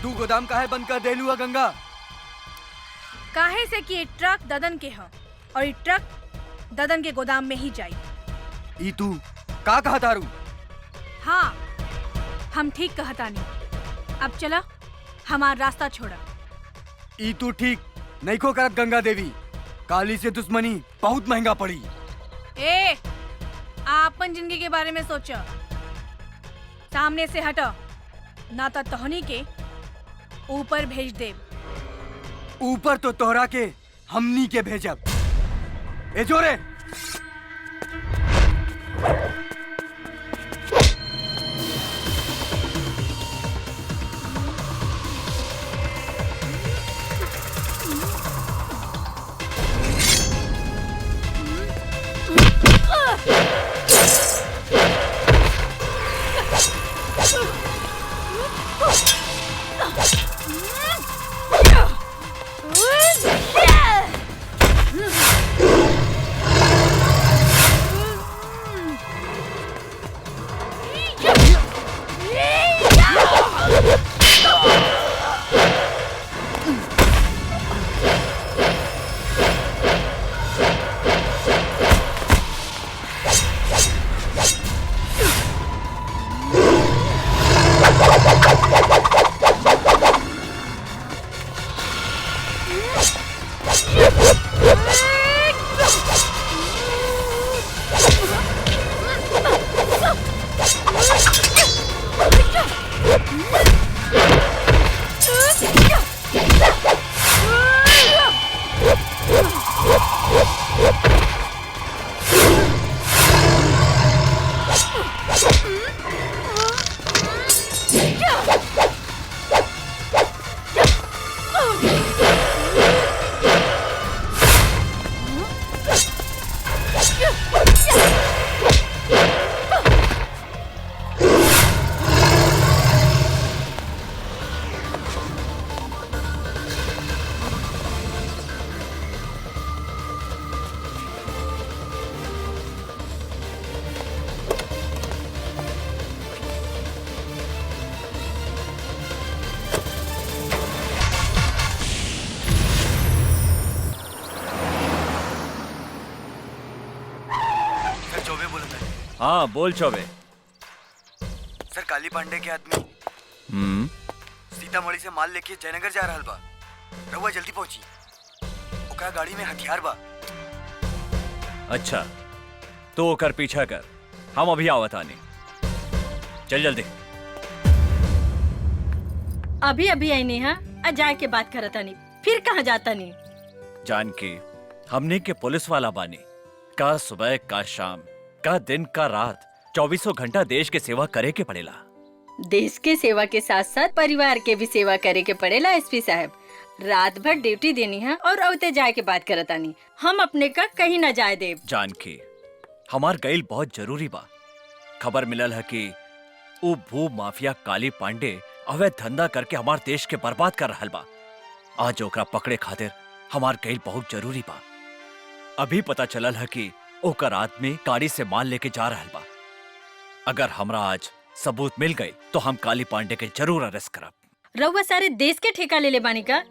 तू गोदाम काहे बंद कर देलू है गंगा? काहे से कि ये ट्रक ददन के है और ये ट्रक ददन के गोदाम में ही जाई। ई तू का कहा तारू? हाँ, हम ठीक कहता नहीं। अब चला, हमारा रास्ता छोड़ा। ई तू ठीक नहीं को करत गंगा देवी। काली से दुश्मनी बहुत महंगा पड़ी। ए, आपन जिंदगी के बारे में सोचो। सामने से हटो, ना तो तोहनी के ऊपर भेज दे। ऊपर तो तोहरा के हमनी के भेजब। ए जोरे हाँ बोल चौबे। सर, काली पांडे के आदमी सीतामढ़ी से माल लेके जयनगर जा रहल बा। रउआ जल्दी पहुंची। ओकरा गाड़ी में हथियार बा। अच्छा, तो ओकर पीछा कर, हम अभी आवत आनी। चल जल्दी। अभी अभी आई नहीं है, जाए के बात करता नहीं, फिर कहाँ जाता नहीं। जान के हमने के पुलिस वाला बानी, का सुबह का शाम का दिन का रात 24 घंटा देश के सेवा करे के पड़ेला। देश के सेवा के साथ साथ परिवार के भी सेवा करे के पड़ेला। एसपी साहब, रात भर ड्यूटी देनी है और अवते जाए के बात करता नहीं। हम अपने का कहीं न जाए देव। जान के हमार गईल बहुत जरूरी बा। खबर मिलल है कि वो भू माफिया काली पांडे अवैध धंधा करके हमार देश के बर्बाद कर रहल बा। आज ओकरा पकड़े खातिर हमार गईल बहुत जरूरी बा। अभी पता चलल है कि ओकर आदमी गाड़ी से माल लेके जा रहल बा। अगर हमरा आज सबूत मिल गई तो हम काली पांडे के जरूर अरेस्ट करब। रउआ सारे देश के ठेका ले ले बानी का?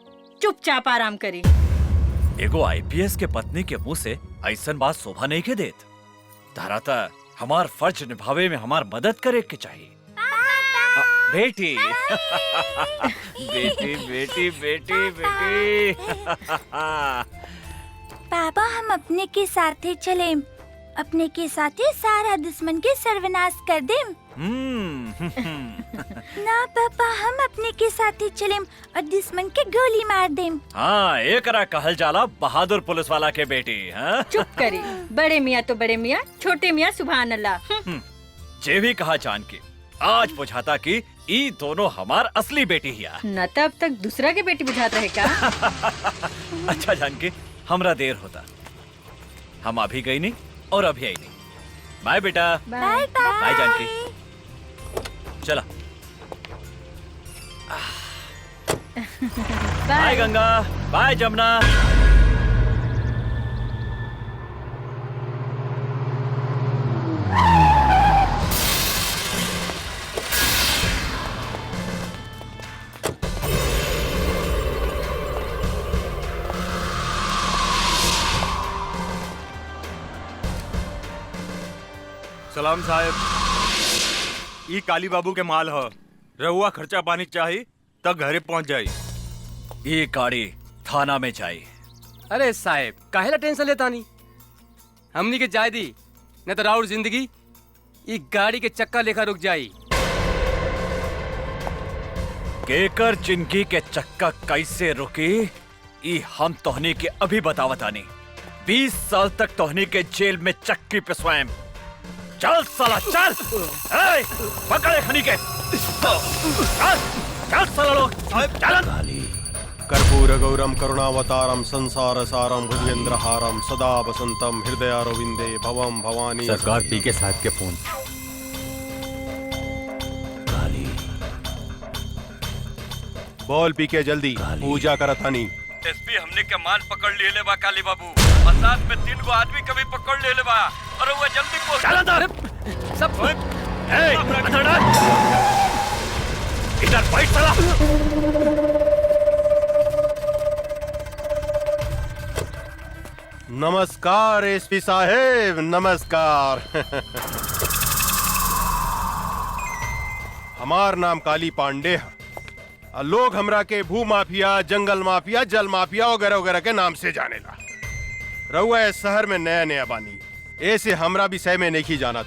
चुपचाप आराम करी। एगो आईपीएस के पत्नी के मुंह से ऐसन बात शोभा नहीं के देत। धराता हमार फर्ज निभावे में हमार मदद करे के चाहिए। बेटी बेटी बेटी बेटी बेटी पापा, हम अपने के साथे चले। अपने के साथे सारा दुश्मन के सर्वनाश कर देम। ना पापा, हम अपने के साथे चलेम और दुश्मन के गोली मार देम। हाँ, एकरा कहल जाला बहादुर पुलिस वाला के बेटी। हाँ? चुप करी। बड़े मियाँ तो बड़े मियाँ, छोटे मियाँ सुभान अल्लाह। जे भी कहा जान के आज बुझाता कि ई दोनों हमार असली बेटी हिया। न तब तक दूसरा के बेटी बुझाता है का? अच्छा जान के हमरा देर होता, हम अभी गई नहीं और अभी आई नहीं। बाय बेटा। Bye bye. बाय जानकी। चला। Bye Ganga, bye Jamuna. सलाम साहब, ई काली बाबू के माल ह। रहुआ खर्चा पानी चाही तब घरे पहुंच जाई। ये गाड़ी थाना में जाई। अरे साहब काहेला टेंशन लेता नहीं, हमनी के जाय दी न तो राउर जिंदगी ई गाड़ी के चक्का लेखा रुक जाई। केकर जिंदगी के चक्का कैसे रुकी ई हम तोहनी के अभी बतावतानी। 20 साल तक तोहनी के जेल में चक्की पे स्वयं। चल साला चल, ए, पकड़े खनी के। चल चल साला लोग, चल। कर्पूर गौरम करुणावतारम संसार सारम भुजगेंद्रहारम सदा वसंतम हृदयारविंदे भवम भवानी। सरकार पी के साथ के फोन। बोल पी के जल्दी पूजा करतानी। एसपी हमने के माल पकड़ ले बा काली बाबू, और साथ में 3 गो आदमी कभी पकड़ ले बा, और वो जल्दी पहुंच। चल अंदर सब। ए अंदर इधर बैठ साला। नमस्कार एसपी साहेब, नमस्कार। हमार नाम काली पांडे है। लोग हमरा के भू माफिया, जंगल माफिया, जल माफिया वगैरह वगैरह के नाम से जानेला। रहुआ इस शहर में नया नया बानी, ऐसे हमरा विषय में नहीं जानत।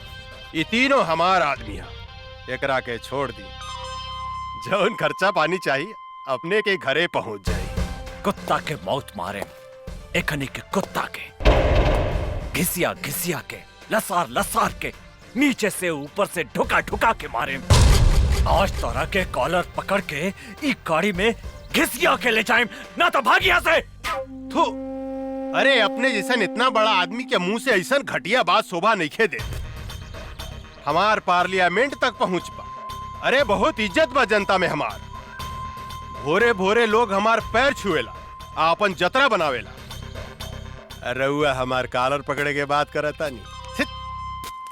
ये तीनों हमार आदमी है। एकरा के छोड़ दी, जौन खर्चा पानी चाहिए अपने के घरे पहुंच जाए। कुत्ता के मौत मारे, एकनी के कुत्ता के घिसिया घिसिया के, लसार लसार के, नीचे से ऊपर से ढुका ढुका के मारे। आज तोरा के कॉलर पकड़ के ई गाड़ी में घिसिया के ले जाए, ना तो भाग यहाँ से। थू, अरे अपने जैसन इतना बड़ा आदमी के मुंह से ऐसा घटिया बात शोभा नहीं खे दे। हमार पार्लियामेंट तक पहुंच पा। अरे बहुत इज्जत बा जनता में हमार। भोरे भोरे लोग हमार पैर छुएला, आपन जतरा बनावेला। रउआ हमार कॉलर पकड़े के बात करता नहीं,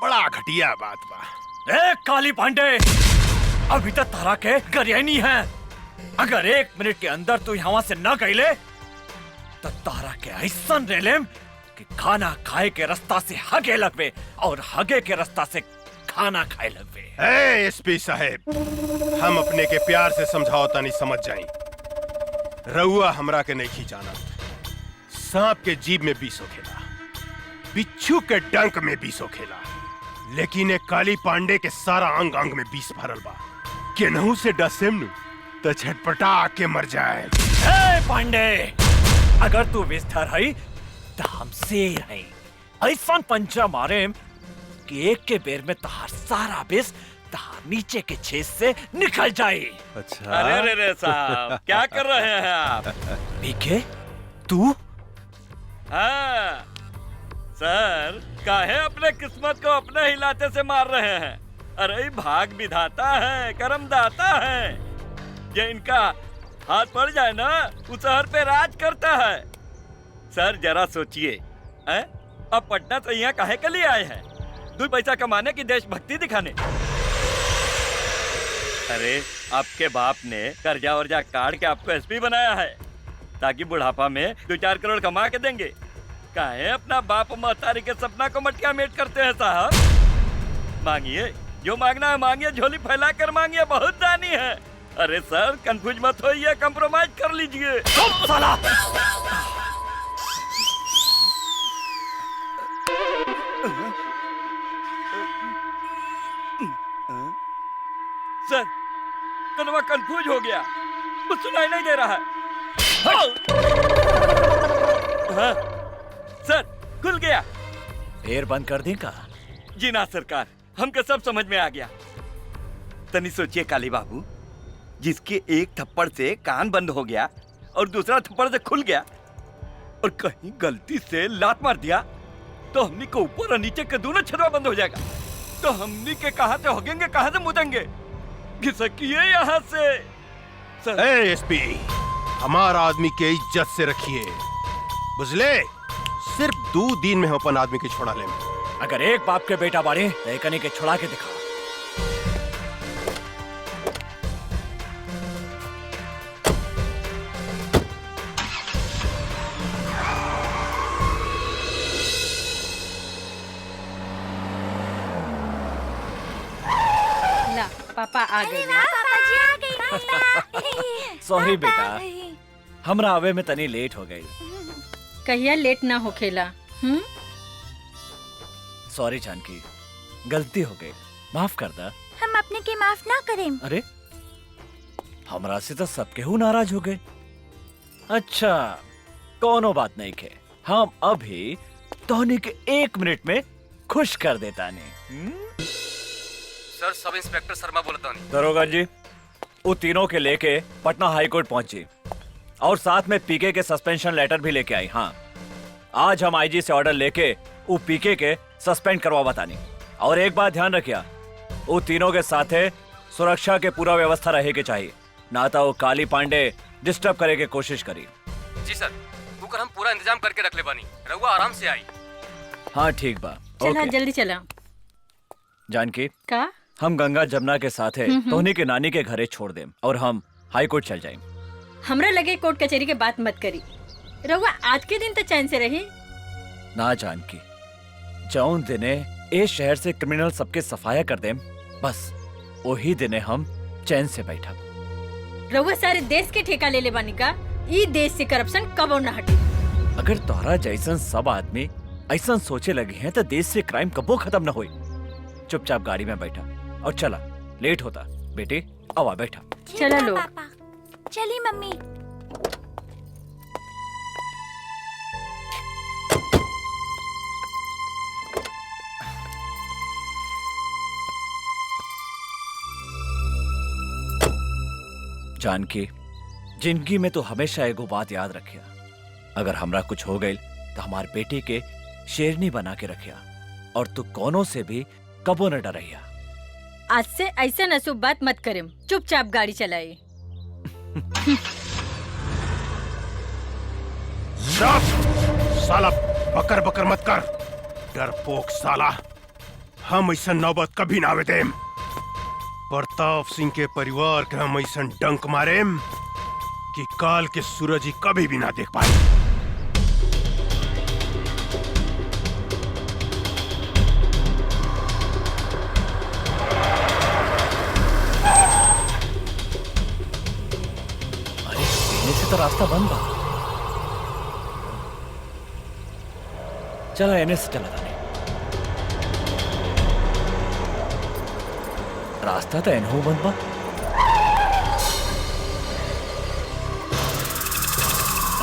बड़ा घटिया बात बा। ए काली पांडे, अभी तक तारा के गरियानी है। अगर 1 मिनट के अंदर तू यहाँ से न गईले तो तारा के ऐसा रेलेम कि खाना खाए के रास्ता से हगे लगवे और हगे के रास्ता से खाना खाए लगवे। एसपी साहेब, हम अपने के प्यार से समझाओता नहीं समझ जाई। रउआ हमरा के नहीं जाना। सांप के जीभ में विष होखेला, बिच्छू के डंक में विष होखेला, लेकिन एक काली पांडे के सारा अंग अंग में विष भरल बा। केनहू से डसेम नु तो छटपटा के मर जाए। ए पांडे, अगर तू विस्तार है तो हम शेर है। ऐसा पंचा मारे कि एक के बेर में तहार सारा विष तहार नीचे के छेद से निकल जाए। अच्छा, अरे रे साहब, क्या कर रहे हैं आप? पीके तू? हाँ सर, काहे अपने किस्मत को अपने हिलाते से मार रहे हैं? अरे भाग विधाता है, कर्म दाता है। ये इनका हाथ पड़ जाए ना, उस शहर पे राज करता है। सर जरा सोचिए, अब पटना से यहाँ काहे के लिए आए हैं? 2 पैसा कमाने की देशभक्ति दिखाने? अरे आपके बाप ने कर्जा वर्जा काट के आपको एसपी बनाया है ताकि बुढ़ापा में 2-4 करोड़ कमा के देंगे। काहे अपना बाप महतारी के सपना को मटका मेट करते हैं साहब? मांगिए, जो मांगना है मांगिए, झोली फैला कर मांगिए, बहुत दानी है। अरे सर कंफ्यूज मत होइए, कंप्रोमाइज कर लीजिए। साला! सर कनवा कंफ्यूज हो गया, कुछ सुनाई नहीं दे रहा है। हाँ, सर खुल गया। फिर बंद कर दी का? जी ना सरकार, हमको सब समझ में आ गया। तनी सोचिए काली बाबू, जिसके एक थप्पड़ से कान बंद हो गया और दूसरा थप्पड़ से खुल गया, और कहीं गलती से लात मार दिया तो हमनी को ऊपर और नीचे के दोनों छदवा बंद हो जाएगा। तो हमनी के कहां से होगेंगे, कहां से मुदेंगे? घिसकिए यहाँ से। सर एसपी, हमारा आदमी के इज्जत से रखिए, बुझले? सिर्फ 2 दिन में हम अपन आदमी के छोड़ा ले। अगर एक बाप के बेटा बाड़े तो एकनी के छुड़ा के दिखा। पापा आ गए। पापा जी आ गई पापा। सॉरी बेटा, पापा गई। हमरा आवे में तनी लेट हो गई। कहिया लेट ना होखेला। सॉरी जानकी, गलती हो गई, माफ कर दा। हम अपने के माफ ना करें। अरे हमरा से तो सबके हु नाराज हो गए। अच्छा कोनो बात नहीं के, हम अभी तोहनी के 1 मिनट में खुश कर देता नहीं। सर, सब इंस्पेक्टर शर्मा बोलता नहीं। दरोगा जी, वो तीनों के लेके पटना हाई कोर्ट पहुंची और साथ में पीके के सस्पेंशन लेटर भी लेके आई। हाँ, आज हम आईजी से ऑर्डर लेके वो पीके के सस्पेंड करवा बतानी। और एक बात ध्यान रखिया, वो तीनों के साथे सुरक्षा के पूरा व्यवस्था रहे के चाहिए, ना तो वो काली पांडे डिस्टर्ब करे के कोशिश करी। जी सर, बुकर हम पूरा इंतजाम करके रख ले बानी, रहुआ आराम से आई। हाँ ठीक बा। चला ओके। जल्दी चला। जानकी, का हम गंगा जमुना के साथे तोहनी के नानी के घरे छोड़ देम और हम हाई कोर्ट चल जाएं। हमरा लगे कोर्ट कचहरी के बात मत करी। रहुआ आज के दिन तो चैन से रही। ना जानकी, जौन दिने ए शहर से क्रिमिनल सबके सफाया कर देम, बस वही दिने हम चैन से बैठा। रहुआ सारे देश के ठेका ले ले बानी का। ई देश से करप्शन कबो न हटी। अगर तोहरा जैसन सब आदमी ऐसा सोचे लगे हैं तो देश से क्राइम कबो खत्म न होई। चुपचाप गाड़ी में बैठा और चला, लेट होता। बेटी आवा बैठा। चला लो। पापा चली मम्मी। जानकी, जिंदगी में तो हमेशा एगो बात याद रखिया, अगर हमरा कुछ हो गई तो हमार बेटी के शेरनी बना के रखिया और तू कोनो से भी कबो न डरैया। आज से ऐसा नसूब बात मत करें, चुपचाप गाड़ी चलाए। साला बकर बकर मत कर, डरपोक साला। हम ऐसा नौबत कभी ना आवे देम। प्रताप सिंह के परिवार के हम ऐसा डंक मारेम कि काल के सूरज ही कभी भी ना देख पाए। से तो रास्ता बंद बा। चला एने से चला था। रास्ता तो एनहू बंद बा।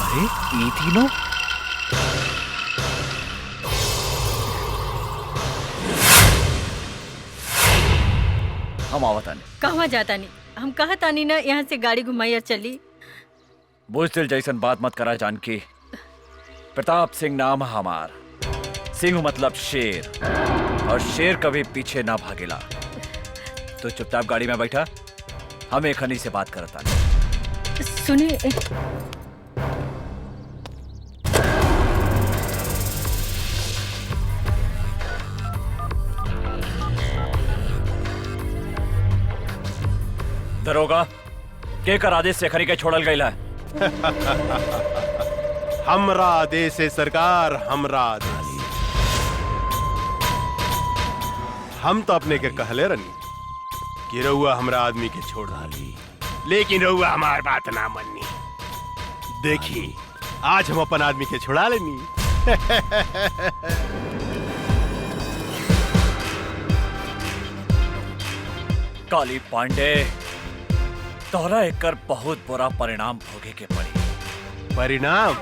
अरे ये तीनों हम आवतानी। कहवा जाता नहीं, हम कहता नहीं ना यहाँ से गाड़ी घुमाई और चली। बुजदिल जैसन बात मत करा जानकी। प्रताप सिंह नाम हमार, सिंह मतलब शेर, और शेर कभी पीछे ना भागेला। तो चुपचाप गाड़ी में बैठा, हम एक हनी से बात करता। सुनिए, दरोगा के कर आदेश से खरी के छोड़ल गईला है। हमरा आदेश है सरकार, हमरा आदेश। हम तो अपने के कहले रनी कि रउआ हमरा आदमी के छोड़ डाली, लेकिन रउआ हमार बात ना मन्नी। देखी आज हम अपन आदमी के छुड़ा लेनी। काली पांडे, तोहरा एकर बहुत बुरा परिणाम भोगे के पड़ी। परिणाम?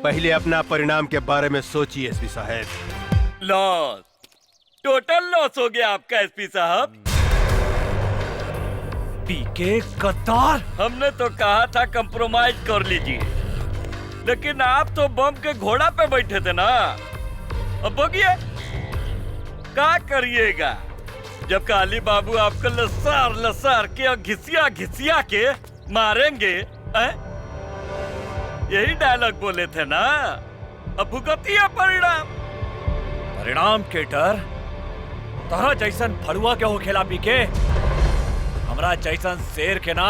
पहले अपना परिणाम के बारे में सोचिए एसपी साहब। लॉस, टोटल लॉस हो गया आपका एसपी साहब। पीके गद्दार, हमने तो कहा था कंप्रोमाइज कर लीजिए, लेकिन आप तो बम के घोड़ा पे बैठे थे ना। अब बोगिए क्या करिएगा जब काली बाबू आपको लसार लसार के और घिसिया घिसिया के मारेंगे। यही डायलॉग बोले थे ना। अब भुगतिया परिणाम। परिणाम के डर तोहरा जैसन फड़ुआ के हो खेला पीके, हमरा जैसन शेर के ना।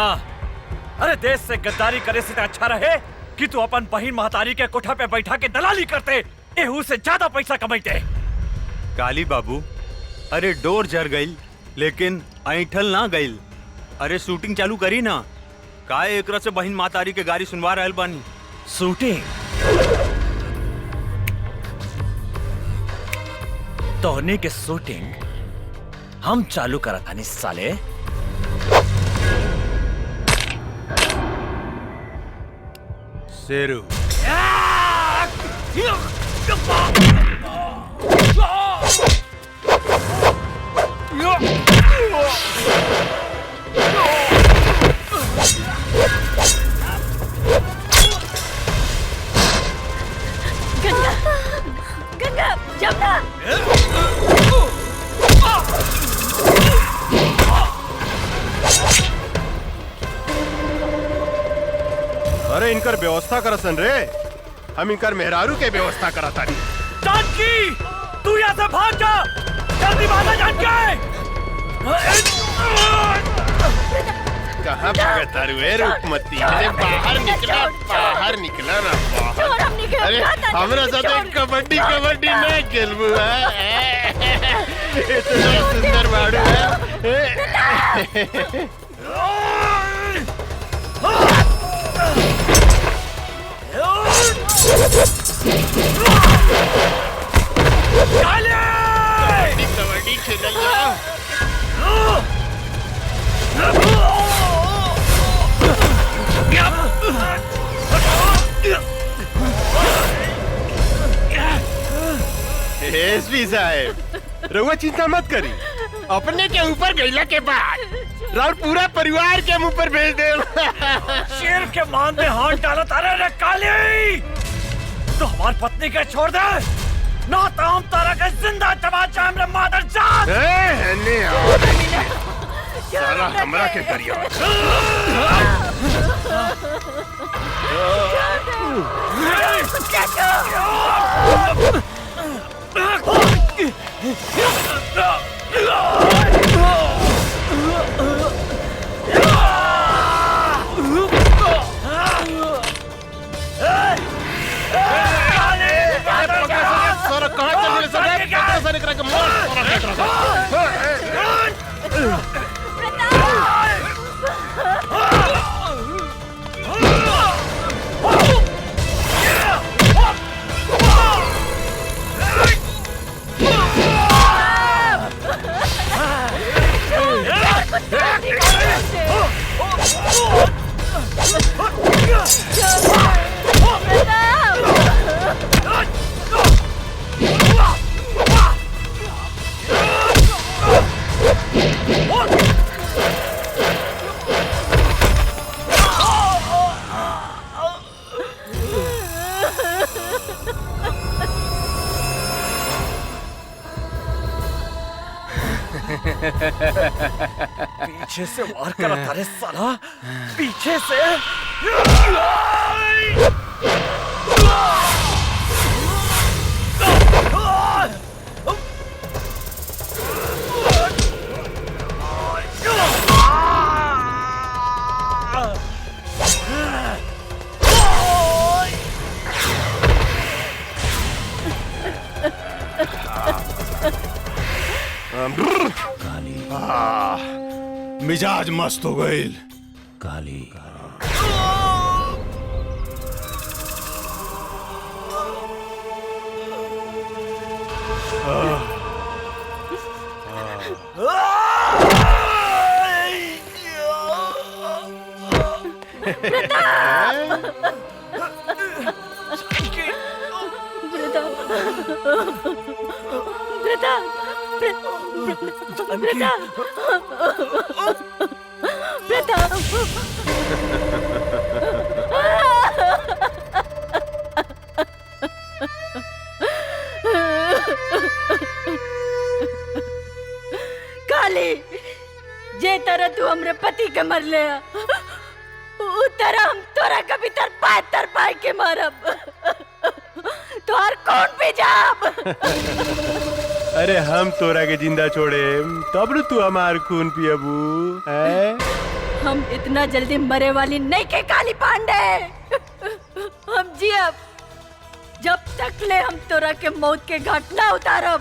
अरे देश से गद्दारी करे से अच्छा रहे कि तू अपन बहिन महतारी के कोठा पे बैठा के दलाली करते, एहू से ज्यादा पैसा कमाते। काली बाबू, अरे डोर जर गई लेकिन ऐठल ना गईल। अरे शूटिंग चालू करी ना। का एकरा से बहिन मातारी के गाड़ी सुनवा रहल बानी। शूटिंग तोहनी के शूटिंग हम चालू करा था साले। शेरू गंगा गंगा जमुना अरे इनकर व्यवस्था करसन रे। हम इनकर मेहरारू के व्यवस्था करता नहीं। जानकी तू यहाँ से भाग जा, जल्दी भागा जानकी। कहाँ भागता रे रूपमती? अरे बाहर निकला ना बाहर। अरे हमरा साथ कबड्डी कबड्डी नहीं खेलबू है। इतना सुंदर बाड़ू है। कबड्डी खेल जाओ। एसपी साहब रउआ चिंता मत करी। अपने के ऊपर गईला के बाद राउर पूरा परिवार के मुंह पर भेज दे। शेर के मान में हाथ डाला तारे रे काली। तो हमारी पत्नी के छोड़ दे ना तो हम तारा के जिंदा तमाचा हमरे मादर जात। सारा हमरा के करिया। पीछे से वार करा तारे साला, पीछे से। मिजाज मस्त हो गई। काली काली जे तरह तू हमरे पति के मर ले उ तरह हम तोरा कभी तर पाए के मारब। तोहर कौन भी जाब। अरे हम तोरा के जिंदा छोड़े तब न तू हमार खून पियबू है। हम इतना जल्दी मरे वाली नहीं के काली पांडे। हम जियब जब तक ले हम तोरा के मौत के घाट ना उतारब,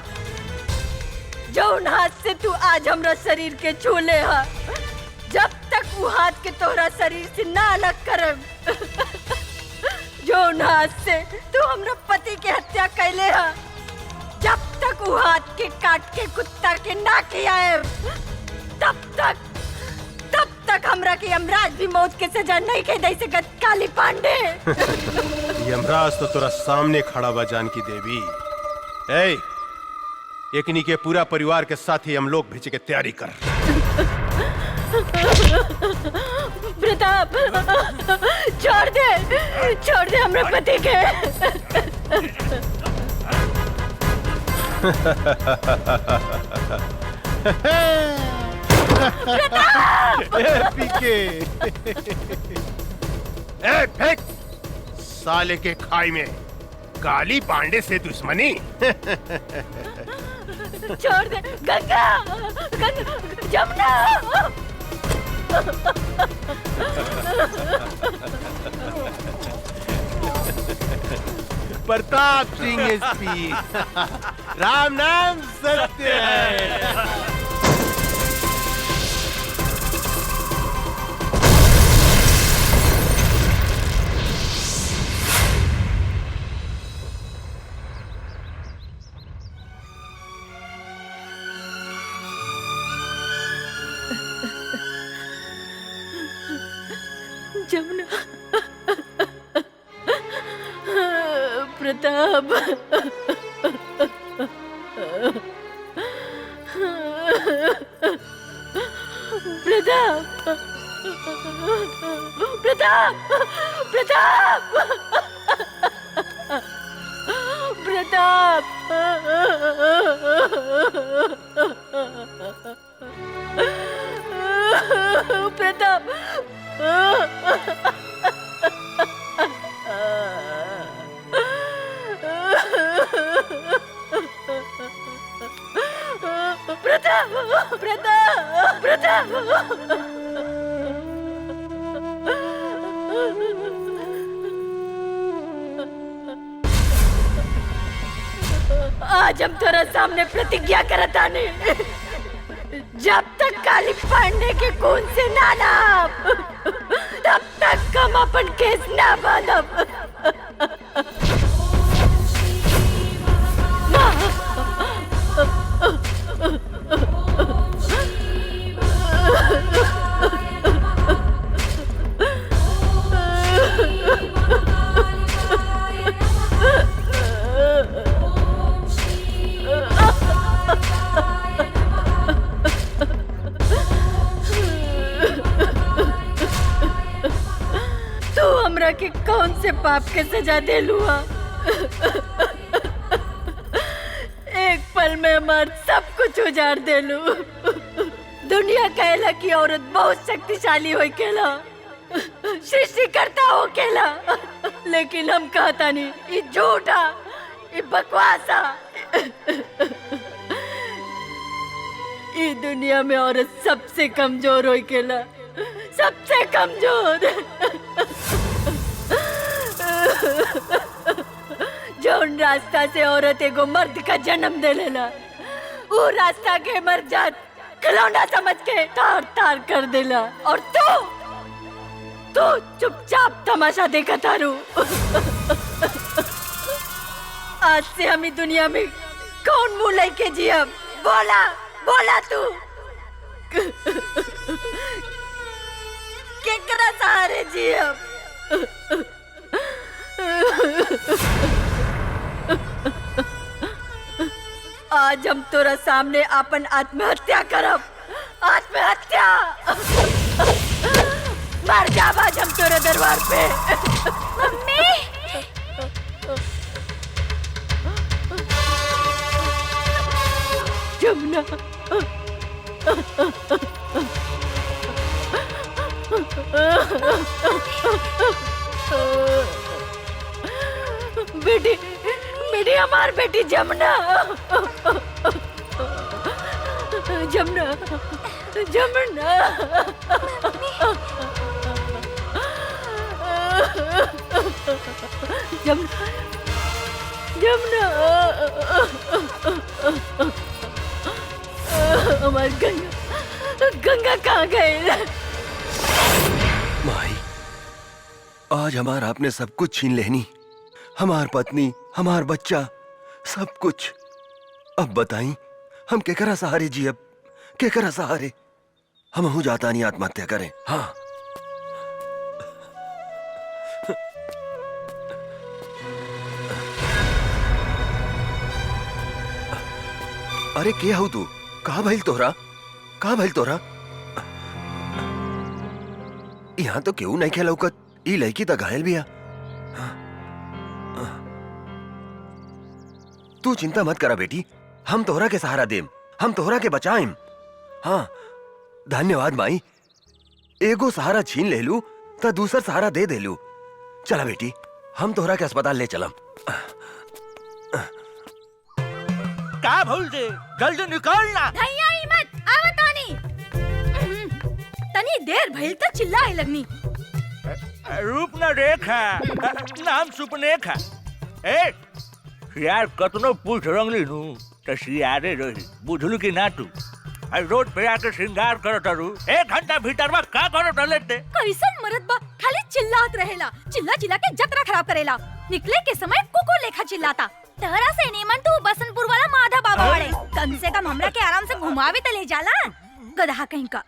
जौन हाथ से तू आज हमरा शरीर के छूले हा, जब तक वो हाथ के तोहरा शरीर से ना अलग करब, जौन हाथ से तू हमरा पति के हत्या कैले हा, जब तक वो हाथ के काट के कुत्ता के ना खियाए, तब तक हमरा के यमराज भी मौत के सजा नहीं के दे सकत काली पांडे। यमराज तो तोरा सामने खड़ा बा जानकी देवी। ए, एकनी के पूरा परिवार के साथ ही हम लोग भेजे के तैयारी कर। प्रताप, छोड़ दे हमरे पति के। पीके ए फेंक साले के खाई में काली पांडे से दुश्मनी। छोड़ दे गंगा, जमुना। प्रताप सिंह एसपी, राम नाम सत्य है। जमुना, प्रताप, प्रताप। आज हम तेरा सामने प्रतिज्ञा करता नहीं, जब तक काली पांडे के खून से ना नाप, तब तक हम अपन केस ना बांधब। हमरा के कौन से पाप के सजा दे लुआ? एक पल में मर्द सब कुछ उजाड़ दे लू। दुनिया कहला कि औरत बहुत शक्तिशाली हो केला, सृष्टिकर्ता हो केला, लेकिन हम कहता नहीं, ये झूठा, ये बकवासा। ये दुनिया में औरत सबसे कमजोर हो केला, सबसे कमजोर। जौन रास्ता से औरत एगो मर्द का जन्म दे लेला, वो रास्ता के मर जात खिलौना समझ के तार तार कर देला, और तू चुपचाप तमाशा देखा तारू। आज से हम दुनिया में कौन मुंह लेके जियब? बोला तू। केकरा सहारे जियब? आज हम तोरा सामने अपन आत्महत्या करब। आत्महत्या मर जाब आज हम तोरे दरबार पे। मम्मी जमुना, बेटी हमार बेटी जमुना, जमुना, जमुना। जमुना, कहाँ गए? माई, आज हमारा आपने सब कुछ छीन लेनी, हमार पत्नी, हमार बच्चा, सब कुछ। अब बताई हम केकरा सहारे जी, अब केकरा सहारे? हम हूं जाता नहीं आत्महत्या करें। हाँ, अरे के हूँ तू? कहा भइल तोहरा? कहा भइल तोहरा? यहाँ तो क्यों नहीं खेल लौकत? ई लड़की तो घायल बिया। तू चिंता मत करा बेटी, हम तोहरा के सहारा देम, हम तोहरा के बचाएम। हाँ, धन्यवाद माई। एगो सहारा छीन ले लू तो दूसर सहारा दे दे लू। चला बेटी, हम तोहरा के अस्पताल ले चलम। का भूल दे, जल्दी निकलना। धैया ही मत, आवा तानी। तनी देर भइल त चिल्लाए लगनी। रूप न रेखा, नाम सुपनेखा। ए यार, कतनो पूछ रंगली नु त सियारे रही, बुझलू कि ना तू? रोड पे आके श्रृंगार करत रू, 1 घंटा भीतर में का करत लेते? कैसन मरद बा, खाली चिल्लात रहेला, चिल्ला चिल्ला के जतरा खराब करेला। निकले के समय कुकुर लेखा चिल्लाता। तहरा से नीमन तू बसंतपुर वाला माधा बाबा वाले, कम से कम हमरा के आराम से घुमावे त ले जाला। गधा कहीं का।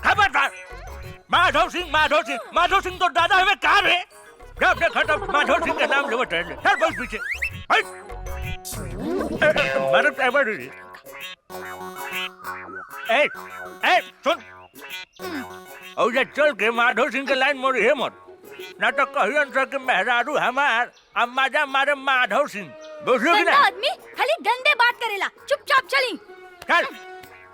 खबरदार! माधव सिंह तो दादा हमें कहा रे? जब देखा तब माधव सिंह के नाम लेवत रहे। चल बस पीछे। मरद साहब रे। ए सुन, और ये चल के माधव सिंह के लाइन मोड़ी है मत, ना तो कहियन सके मेहरारू हमार अम्माजा मारे माधव सिंह। बुझलो कि गंदा ना? आदमी खाली गंदे बात करेला। चुपचाप चली। चल।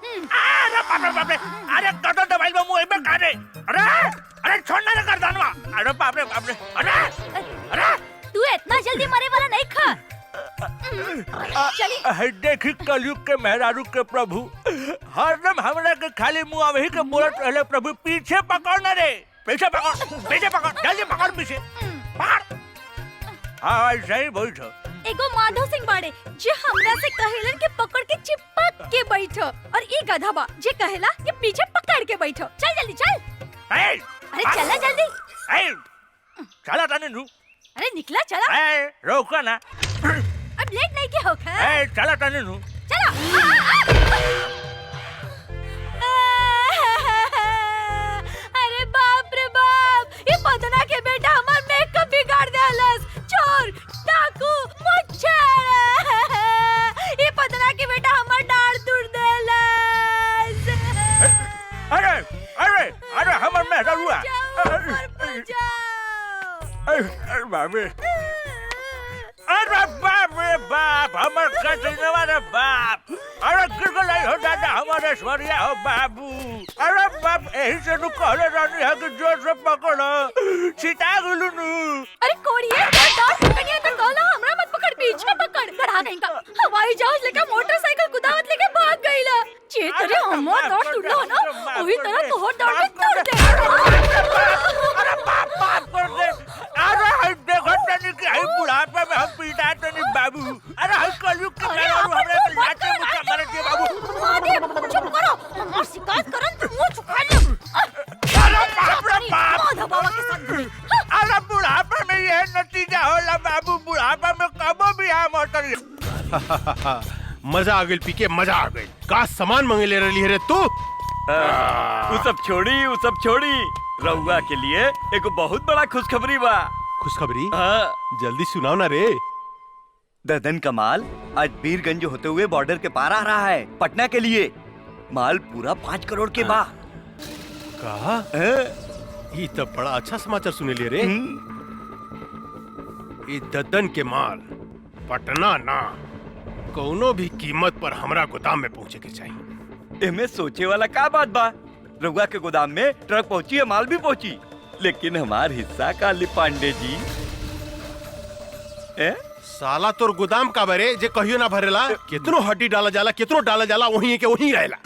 अरे बाप रे, अरे कटो दवाई में मुंह में काटे। अरे छोड़ना रे गर्दनवा। अरे बाप रे, अरे तू इतना जल्दी मरे वाला नहीं खा। चली। देखी कलयुग के मेहरारू के प्रभु, हरदम हमरा के खाली मुंह वही के बोलत रहले प्रभु। पीछे पकड़ ना रे, पीछे पकड़, जल्दी पकड़ पीछे। पकड़। हाँ ऐसे ही बैठ। एगो माधव सिंह बाड़े जे हमरा से कहेलन के पकड़ के चिपक के बैठो, और ई गधा बा जे कहेला कि पीछे पकड़ के बैठो। चल जल्दी चल। अरे चला जल्दी। चला ताने नु। अरे निकला चला। रोका ना। अब लेट नहीं के होखा। चला ताने नु। चला। अरे बाप रे बाप, ये पदना के बेटा हमार मेकअप बिगाड़ देलस। चोर, डाकू, मुच्छर। ये पदना के बेटा हमार डाढ़ तोड़ देलस। अरे हमर मेहरारूआ। अरे बाबे, अरे बाप रे बाप, हमर कचनवा रे बाप। अरे गिरगलाई हो दादा, हमारे स्वरिया हो बाबू। अरे बाप, यही से नु कहले रानी है कि जोर से पकड़ो, सीता गुलू नु। अरे कोड़िए, डांट पकड़िए तो कहलो हमरा मत पकड़, पीछे पकड़। गधा कहीं का। हवाई जहाज लेके मोटरसाइकिल कुदावत लेके भाग गईला। जे तेरे हमर डांट टूटलो ना, वही तरह तोहर डांट भी तोड़ दे। अरे बाप कर दे। अरे देखो तनी कि हई बुढ़ापे में हम पीटा तनी बाबू। अरे हई कलयुग के मेहरारू हमरे के लाते मुका मारे दे बाबू। मादे चुप करो, हमार शिकायत करन तो मुंह छुपा ले। अरे बाप रे बाप, माधव बाबा के साथ घुरी। अरे बुढ़ापे में ये नतीजा होला बाबू। बुढ़ापे में कबो भी आ मोटर। मजा आ गई, पीके मजा आ गई। का सामान मंगे ले रही है रे तू? वो सब छोड़ी रउआ के लिए एक बहुत बड़ा खुशखबरी बा। खुशखबरी? हाँ। जल्दी सुनाओ ना रे। ददन का माल आज बीरगंज होते हुए बॉर्डर के पार आ रहा है पटना के लिए। माल पूरा 5 करोड़ के बा। कहा? ये तो बड़ा अच्छा समाचार सुने ले रे। ये ददन के माल पटना ना, कोनो भी कीमत पर हमरा गोदाम में पहुंचे के चाहिए। इनमें सोचे वाला का बात बा। रउआ के गोदाम में ट्रक पहुंची है, माल भी पहुंची, लेकिन हमार हिस्सा काली पांडे जी। साला तोर गोदाम का बरे जे कहियो ना भरेला। कितनो हड्डी डाला जाला, कितनो डाला जाला, वही है के वही रहेला।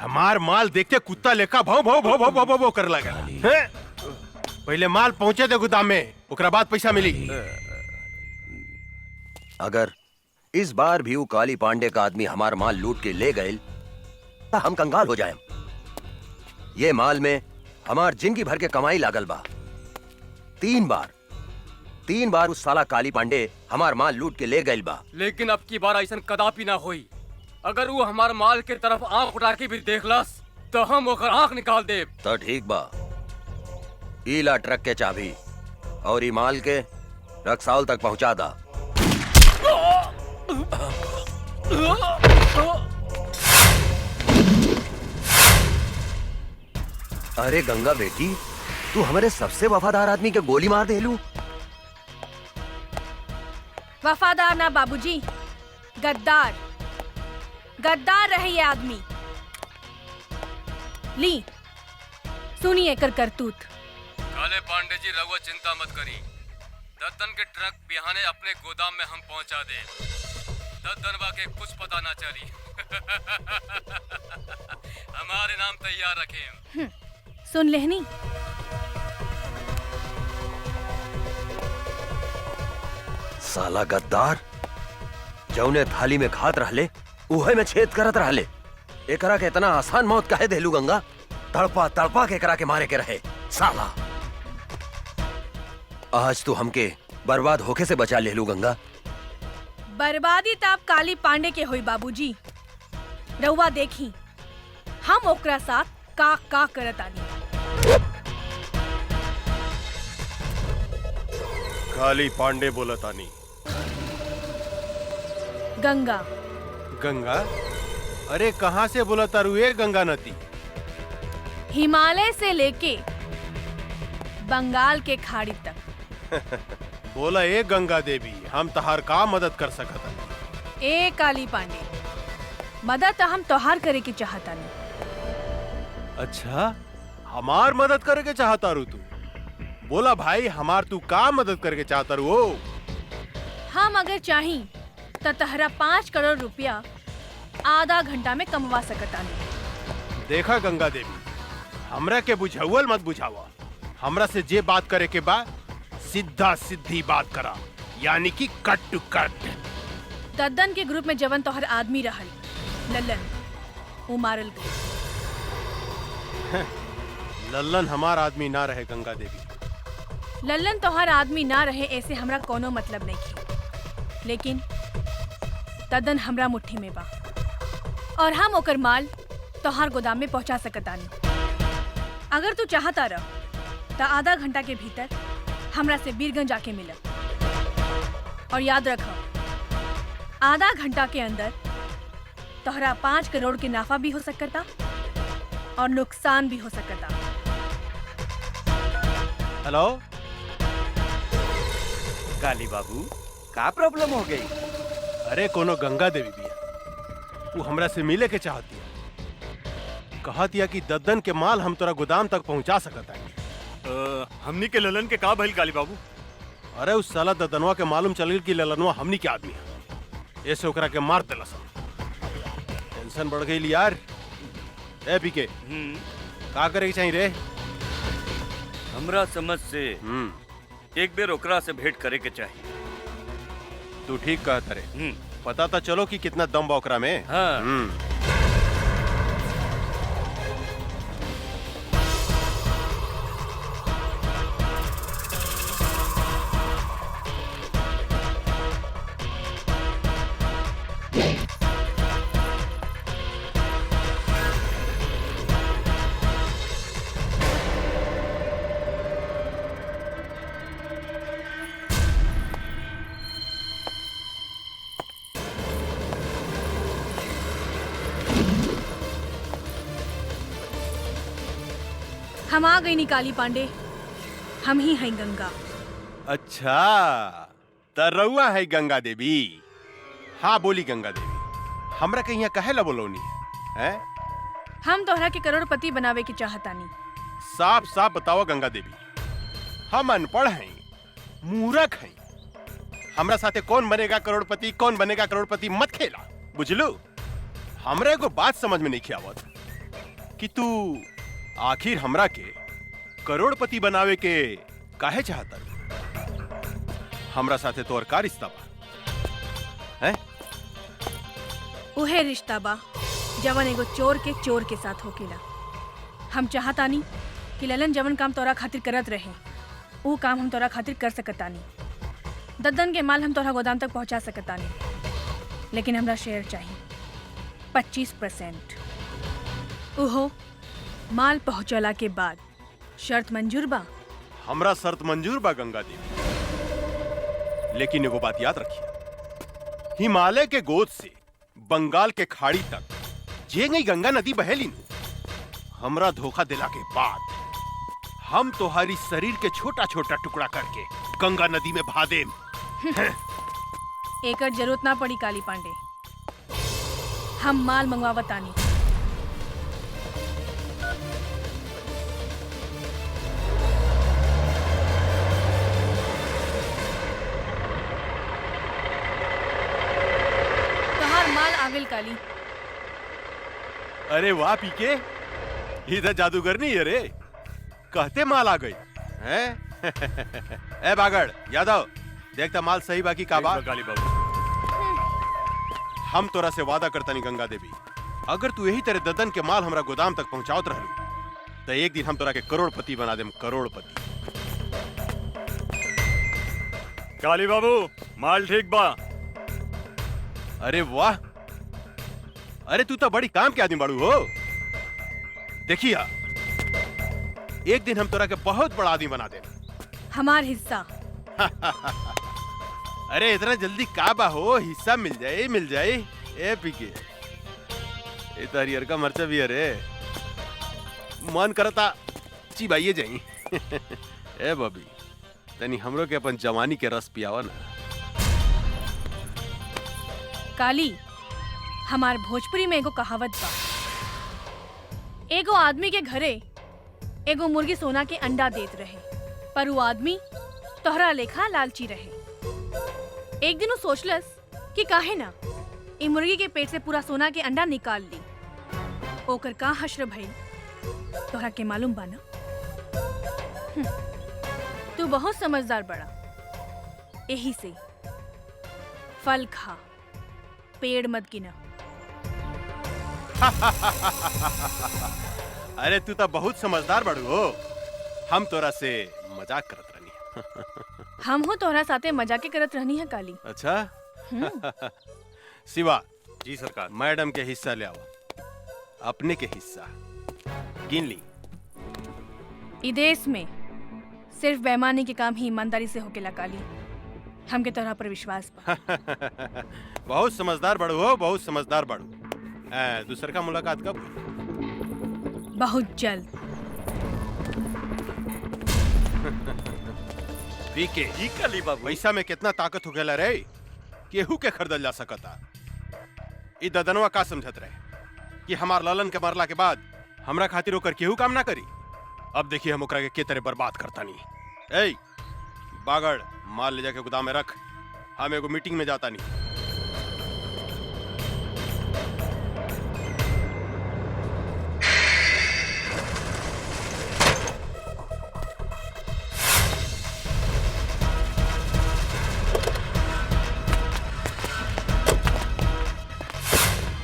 हमार माल देख के कुत्ता लेखा भाव भाव भाव भाव भाव भाव कर लगा। पहले माल पहुंचे दे गोदाम में, ओकरा बाद पैसा मिली। अगर इस बार भी वो काली पांडे का आदमी हमार माल लूट के ले गए तो हम कंगाल हो जाए। ये माल में हमार जिंदगी भर के कमाई लागल बा। 3 बार उस साला काली पांडे हमार माल लूट के ले गइल बा। लेकिन अब की बार ऐसा कदापि ना होई। अगर वो हमार माल के तरफ आंख उठा के भी देखलस तो हम ओकर आंख निकाल देब। तो ठीक बा, ईला ट्रक के चाबी और ई माल के रक्सौल तक पहुंचा दा। अरे गंगा बेटी, तू हमारे सबसे वफादार आदमी के गोली मार देलू। वफादार ना बाबूजी, गद्दार गद्दार रहे ये आदमी। ली सुनिए कर करतूत। काले पांडे जी रघुआ चिंता मत करी। दद्दन के ट्रक बिहाने अपने गोदाम में हम पहुंचा दे। दद्दनवा के कुछ पता ना चली। हमारे नाम तैयार रखें। सुन लेहनी। साला गद्दार, जौने थाली में खात रहले उहे में छेद करत रहले। एकरा के इतना आसान मौत काहे देलू गंगा? तड़पा तड़पा के एकरा के मारे के रहे साला। आज तू हमके बर्बाद होके से बचा लेलू गंगा। बर्बादी ताप काली पांडे के होई बाबूजी। रउआ देखी हम ओकरा साथ का करत आनी। काली पांडे बोलतानी। गंगा गंगा? अरे कहाँ से बोलता रुए गंगा नदी? हिमालय से लेके बंगाल के खाड़ी तक। बोला ए गंगा देवी, हम तहार का मदद कर सकत हनी? ए काली पांडे, मदद हम तोहार करे के चाहता नहीं। अच्छा, हमार मदद करे के चाहता रू तू? बोला भाई, हमार तू का मदद करे के चाहता रू? हम अगर चाही तो तहरा 5 करोड़ रुपया आधा घंटा में कमवा सकता नहीं। देखा गंगा देवी, हमरा के बुझावल मत बुझावा। हमरा से जे बात करे के बा सीधा सीधी बात करा, यानी कि कट टू कट। दद्दन के ग्रुप में जवन तोहर आदमी रहल लल्लन, वो मारल गई। लल्लन हमार आदमी ना रहे गंगा देवी। लल्लन तोहर आदमी ना रहे ऐसे हमरा कोनो मतलब नहीं थी, लेकिन दद्दन हमरा मुट्ठी में बा और हम ओकर माल तोहर गोदाम में पहुंचा सकतानी। अगर तू चाहता रह तो आधा घंटा के भीतर हमरा से बीरगंज जाके मिला। और याद रख, आधा घंटा के अंदर तोहरा 5 करोड़ के नाफा भी हो सकता और नुकसान भी हो सकता। हेलो काली बाबू, का प्रॉब्लम हो गई? अरे कोनो गंगा देवी भी है, वो हमरा से मिले के चाहती है। कहतिया कि दद्दन के माल हम तोरा गोदाम तक पहुंचा सकता है। हमनी के ललन के का भइल काली बाबू? अरे उस साला दद्दनवा के मालूम चल गई कि ललनवा हमनी के आदमी है। ऐसे ओकरा के मार देला सब। टेंशन बढ़ गई यार। ए पीके, का करे के चाहिए रे? हमरा समझ से एक बेर ओकरा से भेंट करे के चाहिए। तू ठीक कहत रे। पता तो चलो कि कितना दम बा ओकरा में। हाँ। हम आ गई नी काली पांडे, हम ही हैं गंगा। अच्छा, तरौआ है गंगा देवी। हाँ बोली गंगा देवी, हमरा के यहाँ कहे ला बोलौनी है? हम तोहरा के करोड़पति बनावे के चाहतानी। साफ साफ बताओ गंगा देवी, हम अनपढ़ हैं, मूर्ख हैं। हमरा साथे कौन बनेगा करोड़पति, कौन बनेगा करोड़पति मत खेला, बुझलू? हमरा को बात समझ में नहीं आवत कि तू आखिर हमरा के करोड़पति बनावे के काहे चाहता? हमरा साथे तोर का रिश्ता बा? हैं? उहे रिश्ता बा जवन एगो चोर के चोर के साथ होकेला। हम चाहतानी कि ललन जवन काम तोरा खातिर करत रहे वो काम हम तोरा खातिर कर सकतानी। दद्दन के माल हम तोरा गोदाम तक पहुंचा सकतानी, लेकिन हमरा शेयर चाहिए 25%। ओहो माल पहुंचला के बाद शर्त मंजूर बा? हमरा शर्त मंजूर बा गंगा देवी, लेकिन एगो बात याद रखिए, हिमालय के गोद से बंगाल के खाड़ी तक जे गई गंगा नदी बहेली नु, हमरा धोखा दिला के बाद हम तुम्हारी शरीर के छोटा छोटा टुकड़ा करके गंगा नदी में बहा देम। एकर जरूरत ना पड़ी काली पांडे, हम माल मंगवावतानी। तोहार माल आविल काली। अरे वाह पीके, इधर जादूगर नहीं है रे, कहते माल आ गई हैं? ए बागड़ यादव, देखता माल सही बाकी का बात। काली बाबू हम तोरा से वादा करता नहीं गंगा देवी, अगर तू यही तरह ददन के माल हमरा गोदाम तक पहुंचावत रहलू तो एक दिन हम तोरा के करोड़पति बना देम, करोड़पति। काली बाबू माल ठीक बा। अरे वाह, अरे तू तो बड़ी काम के आदमी बाड़ू हो। देखिया एक दिन हम तोरा के बहुत बड़ा आदमी बना दे। हमार हिस्सा। अरे इतना जल्दी का बा हो, हिस्सा मिल जाए मिल जाए। ए पीके, ए तो हरियर का मर्चा भी अरे मन करता चिबाइए जाई। ए बबी, तनी हमरो के अपन जवानी के रस पियावा ना। काली, हमार भोजपुरी में एगो कहावत बा, एगो आदमी के घरे एगो मुर्गी सोना के अंडा देत रहे, पर वो आदमी तोहरा लेखा लालची रहे। एक दिन वो सोचलस कि काहे ना ई मुर्गी के पेट से पूरा सोना के अंडा निकाल ली। ओकर का हश्र भइल तोहरा के मालूम बा ना? तू बहुत समझदार बड़ा, यही से फल खा, पेड़ मत गिना। अरे तू तो बहुत समझदार बड़ू हो, हम तोरा से मजाक करत रहनी। हम हो तोहरा साथे मजाके करत रहनी है काली। अच्छा शिवा जी सरकार। मैडम के हिस्सा ले आओ, अपने के हिस्सा गिन ली। ई देश में सिर्फ बेईमानी के काम ही ईमानदारी से होकेला काली, हमके तोहरा पर विश्वास बा। बहुत समझदार बड़ू हो, बहुत समझदार बड़ू। दूसर का मुलाकात कब हुई? बहुत जल्द। पीके जी काली बाबू। पैसा में कितना ताकत हो गया रे, केहू के खरीदल जा सकता। ई ददनवा का समझत रहे कि हमार ललन के मरला के बाद हमरा खातिर ओकर केहू काम ना करी। अब देखिए हम ओकरा के तरह बर्बाद करता नहीं। ए बागड़, माल ले जाके गोदाम में रख, हम एगो मीटिंग में जाता नहीं।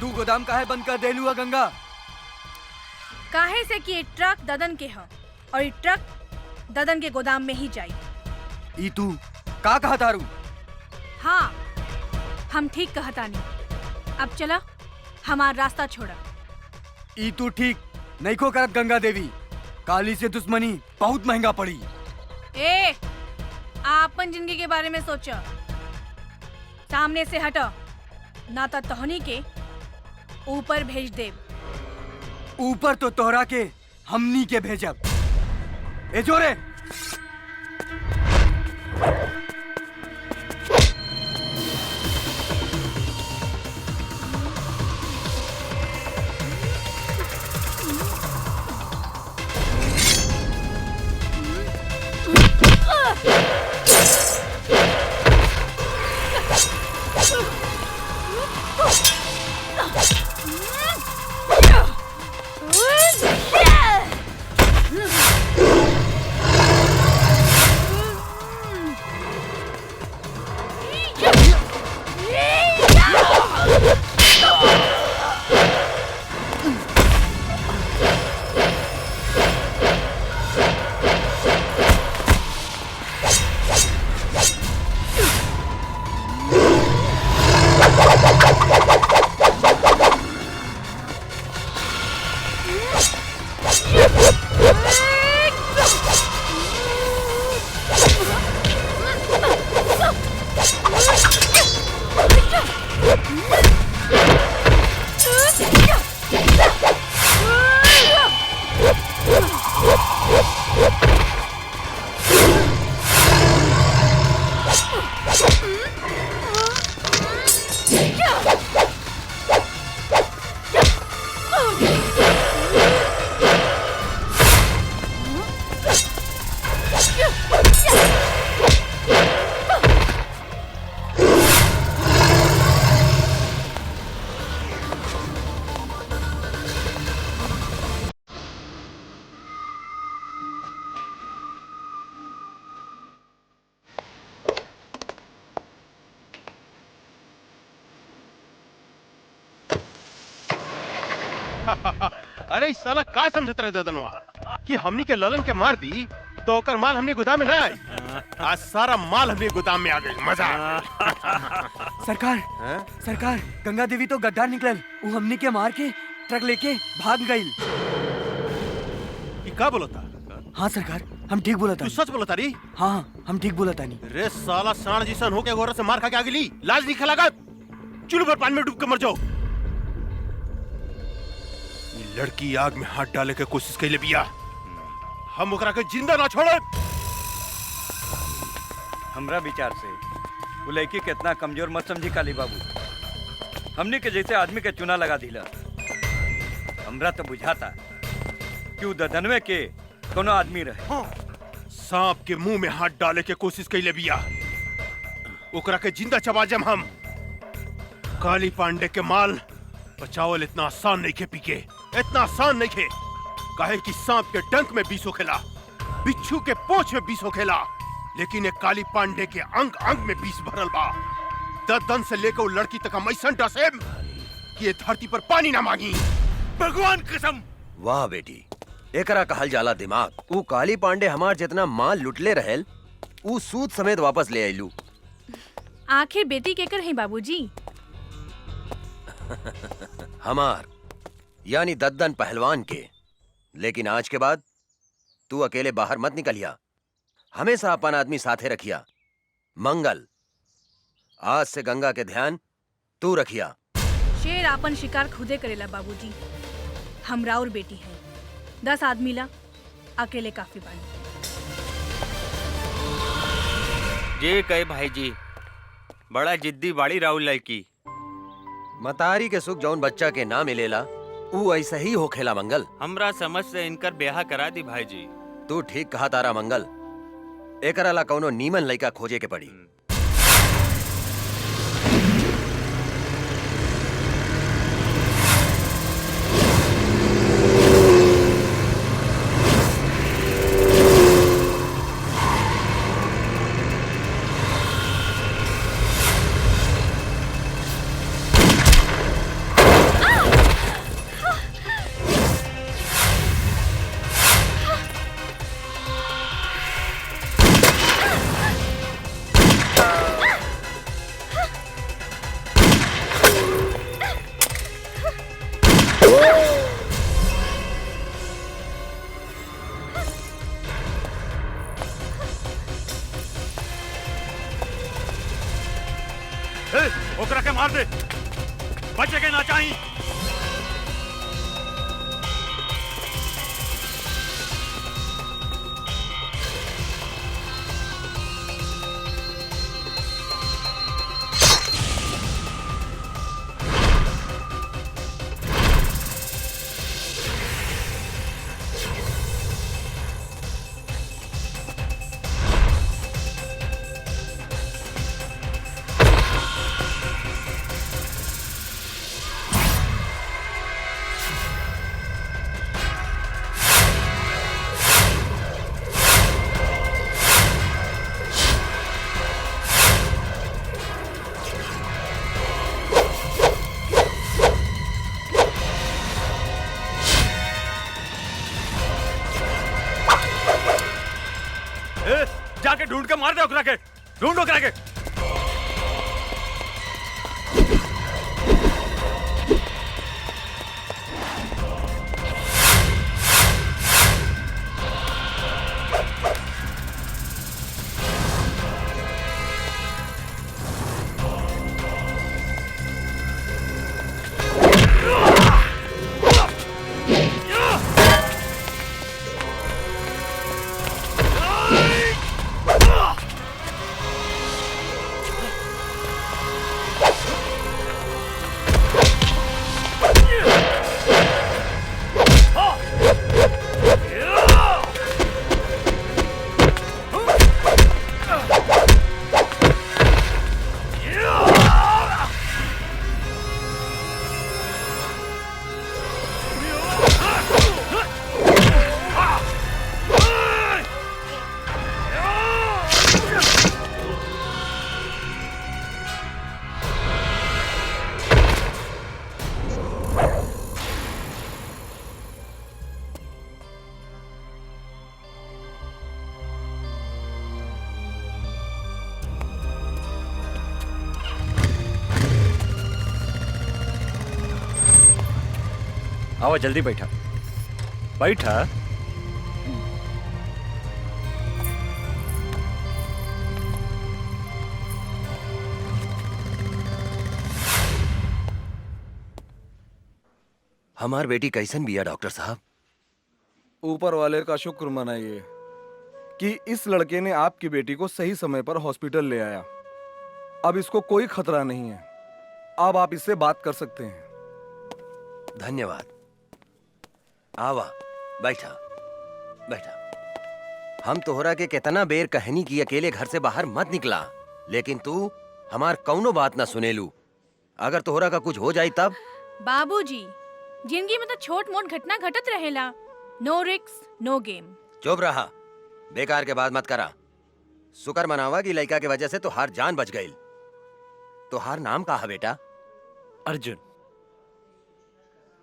तू गोदाम काहे बंद कर देलू है गंगा? काहे से कि ये ट्रक ददन के है और ये ट्रक ददन के गोदाम में ही जाई। ई तू का कहा तारू? हाँ, हम ठीक कहता नहीं। अब चला, हमारा रास्ता छोड़ा। ई तू ठीक नहीं को करत गंगा देवी, काली से दुश्मनी बहुत महंगा पड़ी। ए, आपन जिंदगी के बारे में सोचो, सामने से हटो, ना तो तोहनी के ऊपर भेज दे। ऊपर तो तोहरा के हमनी के भेजब। ए जोरे, अरे इस साला का समझत रहे ददनवा कि हमनी के ललन के मार दी तो ओकर माल हमने गोदाम में ना आई। आज सारा माल हमने गोदाम में आ गई। मजा सरकार सरकार गंगा देवी तो गद्दार निकलल, वो हमनी के मार के ट्रक लेके भाग गई। ये का बोलता? हाँ सरकार, हम ठीक बोला था। तू सच बोलता री? हाँ हम ठीक बोला था। नहीं रे साला साण जिसन होके गोरा से मार खा के आ गई, लाज नहीं खलागा। चुल्लू पर पानी में डूब के मर जाओ। ये लड़की आग में हाथ डाले के कोशिश कैले बिया, हम ओकरा के जिंदा ना छोड़े। हमरा विचार से वो लड़की कितना कमजोर मत समझी काली बाबू। हमने के जैसे आदमी के चुना लगा दिला। हमरा तो बुझाता कि वो ददनवे के कोनो आदमी रहे। सांप के मुंह में हाथ डाले के कोशिश कैले बिया, ओकरा के जिंदा चबा जम हम। काली पांडे के माल बचावल इतना आसान नहीं खे पीके, इतना आसान नहीं खे। काहे कि सांप के डंक में विष होखेला, बिच्छू के पोंछ में विष होखेला, लेकिन एक काली पांडे के अंग अंग में विष भरल बा। ददन से लेकर वो लड़की तक हम ऐसा डसेम कि ये धरती पर पानी ना मांगी। भगवान कसम। वाह बेटी, एकरा कहल जाला दिमाग। ऊ काली पांडे हमार जितना माल लुटले रहेल, ऊ सूद समेत वापस ले आइलू। आखिर बेटी केकर है बाबूजी? हमार यानी दद्दन पहलवान के। लेकिन आज के बाद तू अकेले बाहर मत निकलिया, हमेशा अपन आदमी साथे रखिया। मंगल, आज से गंगा के ध्यान तू रखिया। शेर आपन शिकार खुदे करेला बाबूजी। हमरा और बेटी है, 10 आदमी ला अकेले काफी बानी। जे कहे भाई जी, बड़ा जिद्दी बाड़ी राहुल लड़की। मतारी के सुख जौन बच्चा के ना मिलेला, ऊ ऐसा ही होखेला मंगल। हमरा समझ से इनकर ब्याह करा दी भाई जी। तू ठीक कहा तारा मंगल, एकरा ला कौनो नीमन लइका खोजे के पड़ी। ओकरा के मार दे, बचे के ना चाहिए। जाके ढूंढ के मार दे ओकरा के, ढूंढ ओकरा के। आओ जल्दी बैठा बैठा। हमार बेटी कैसन बिया डॉक्टर साहब? ऊपर वाले का शुक्र मनाइए कि इस लड़के ने आपकी बेटी को सही समय पर हॉस्पिटल ले आया। अब इसको कोई खतरा नहीं है। अब आप इससे बात कर सकते हैं। धन्यवाद। आवा बैठा बैठा। हम तोहरा के कितना बेर कहनी की अकेले घर से बाहर मत निकला, लेकिन तू हमार कौनो बात ना सुनेलू। अगर तोहरा का कुछ हो जाई तब? बाबूजी, जिंदगी में तो छोट मोट घटना घटत रहेला। नो रिक्स नो गेम। चुप रहा, बेकार के बात मत करा। शुक्र मनावा की लड़का के वजह से तोहार जान बच गई। तोहार नाम का है बेटा? अर्जुन।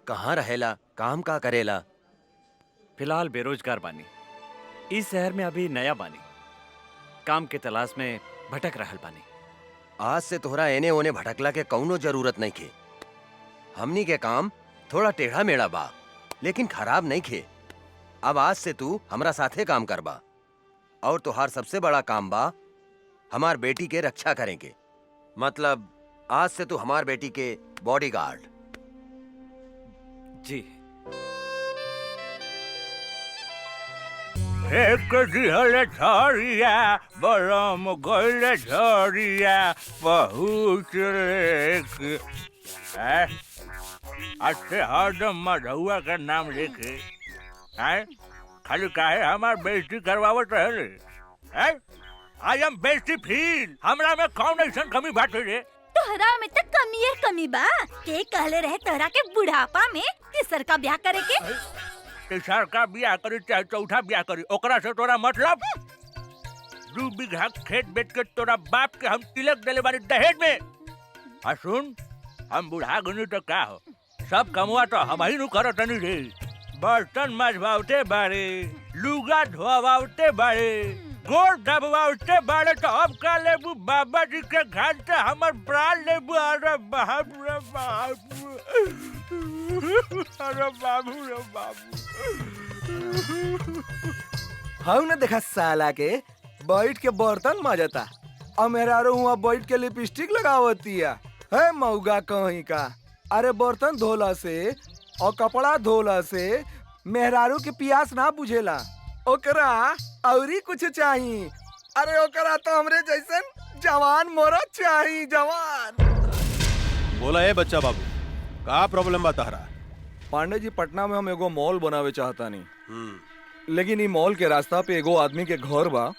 कहाँ रहेला, काम का करेला? फिलहाल बेरोजगार बानी। इस शहर में अभी नया बानी, काम के तलाश में भटक रहल बानी। आज से तोहरा एने ओने भटकला के कौनो जरूरत नहीं खे। हमनी के काम थोड़ा टेढ़ा मेढ़ा बा, लेकिन खराब नहीं खे। अब आज से तू हमरा साथे काम करबा, और तोहार सबसे बड़ा काम बा हमार बेटी के रक्षा करेंगे। मतलब आज से तू हमार बेटी के बॉडीगार्ड। जी। एक दिहले झरिया बरम गइले झरिया बहुत लेके अच्छे हरदम मधुआ का नाम लेके हैं खाली काहे हमार बेइज्जती करवावत रहे हैं। आई एम बेइज्जती फील। हमरा में कौन ऐसन कमी बाटे रे? तोहरा में तो कमी है कमी बा। के कहले रहे तोहरा के बुढ़ापा में तीसर का ब्याह करे के? तीसर का ब्याह करी चाहे चौथा ब्याह करी, ओकरा से तोरा मतलब? 2 बीघा खेत बेच के तोरा बाप के हम तिलक देले बानी दहेज में। आ सुन, हम बुढ़ा गनी तो का हो, सब कमवा तो हम ही नु करत नहीं रे। बर्तन मजवावते बारे, लुगा धोवावते बारे, गोड़ दबवावते बारे, तो अब का लेबू बाबा जी के घर से हमर प्राण लेबू। अरे बाप रे बाप, अरे बाबू रे बाबू। हम ने देखा साला के बैठ के बर्तन माजता और मेरा हुआ बैठ के लिपस्टिक लगावती है मऊगा कहीं का। अरे बर्तन धोला से और कपड़ा धोला से मेहरारू के प्यास ना बुझेला, ओकरा औरी कुछ चाहिए। अरे ओकरा तो हमरे जैसन जवान मोरा चाहिए, जवान। बोला है बच्चा बाबू, का प्रॉब्लम बता रहा? पांडे जी, पटना में हम एगो मॉल बनावे चाहता नहीं, लेकिन ई मॉल के रास्ता पे एगो आदमी के घर बा,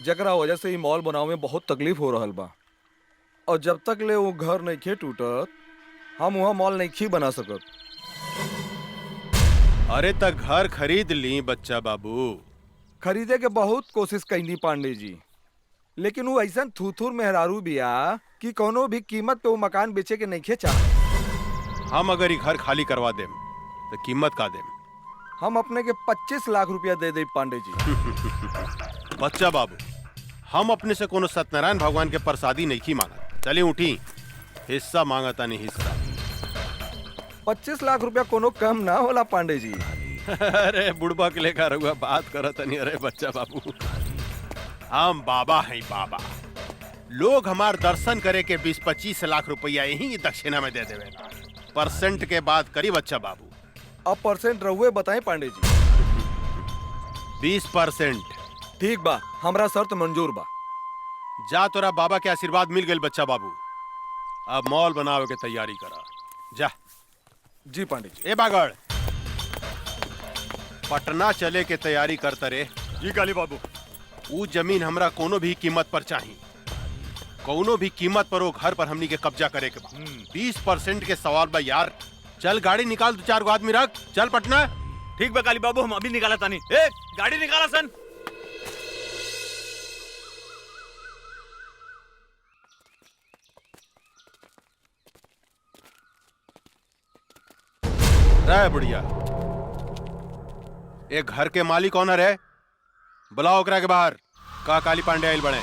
जकरा वजह से ई मॉल बनावे में बहुत तकलीफ हो रहल बा। और जब तक ले वो घर नहीं खे टूटत, हम वहाँ मॉल नहीं खी बना सकत। अरे तक घर खरीद ली बच्चा बाबू। खरीदे के बहुत कोशिश कैनी पांडे जी, लेकिन वो ऐसा थूथूर मेहरारू बिया कि कोनो भी कीमत पे वो मकान बेचे के नहीं खे चाह। हम अगर ये घर खाली करवा देम तो कीमत का देम? हम अपने के 25 लाख रुपया दे दे पांडे जी। बच्चा बाबू, हम अपने से कोनो सत्यनारायण भगवान के प्रसादी नहीं की मांगा। चलिए उठी, हिस्सा मांगता नहीं हिस्सा। 25 लाख रुपया कोनो कम ना होला पांडे जी। अरे बुढ़बा के लेकर रहुआ बात करत नहीं। अरे बच्चा बाबू, हम बाबा हैं बाबा। लोग हमार दर्शन करे के 20-25 लाख रुपया यही दक्षिणा में दे देवे। परसेंट के बात करी बच्चा बाबू। अब परसेंट रहुए बताएं पांडे जी। 20%। ठीक बा, हमरा शर्त मंजूर बा। जा, तोरा बाबा के आशीर्वाद मिल गए बच्चा बाबू। अब मॉल बनावे के तैयारी करा जा। जी पांडे जी। ए बागड़, पटना चले के तैयारी करता रे। जी काली बाबू। वो जमीन हमरा कोनो भी कीमत पर चाहिए। कोनो भी कीमत पर वो घर पर हमनी के कब्जा करे के बा। 20% के सवाल बा यार। चल गाड़ी निकाल, 2-4 गो आदमी रख, चल पटना। ठीक बा काली बाबू, हम अभी निकाला तानी। ए गाड़ी निकाला सन। रे बुढ़िया, एक घर के मालिक कौन है? बुलाओ ओकरा के बाहर। का काली पांडे आइल बने?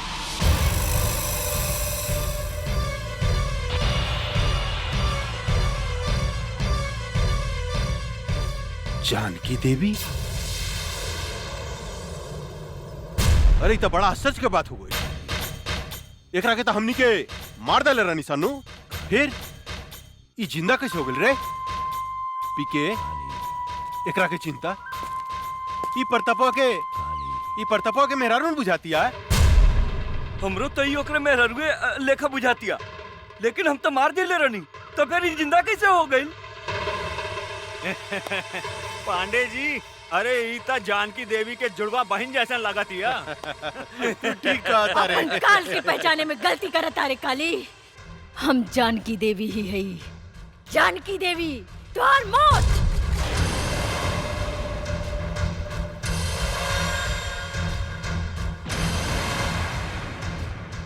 जानकी देवी? अरे तो बड़ा आश्चर्य के बात हो गई। एकरा के तो हमनी के मार डाले रानी सानू, फिर ई जिंदा कैसे हो गई रे? पीके एकरा के चिंता ई परतपा के मेहरारून बुझाती है। हमरो तो ई ओकरे मेहरुए लेखा बुझातिया, लेकिन हम तो मार दिले रहनी, तो फिर ई जिंदा कैसे हो गई? पांडे जी, अरे ईता जानकी देवी के जुड़वा बहन जैसा लगातिया। ठीक कहता रे। अपन काल के पहचाने में गलती करत तारे काली। हम जानकी देवी ही है। जानकी देवी तुम्हार मौत।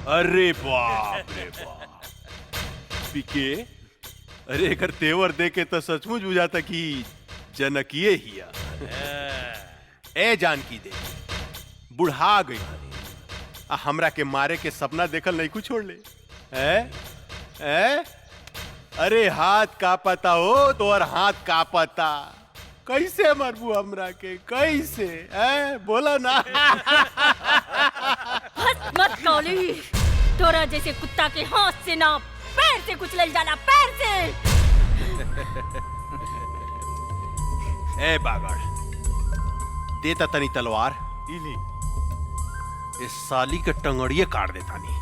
अरे बाप रे बाप पीके, अरे एकर तेवर देखे तो सचमुच बुझाता कि जनकिए हिया। ए जानकी दे बुढ़ा गई, हमरा के मारे के सपना देखल नहीं कुछ छोड़ ले। अरे हाथ का पता हो तो और हाथ का पता, कैसे मरबू हमरा के, कैसे बोला ना। हंस मत कौली, तोरा जैसे कुत्ता के हाथ से ना पैर से कुचल जाला, पैर से। ए बागड़, देता तनी तलवार, इस साली के टंगड़िए काट देता नी,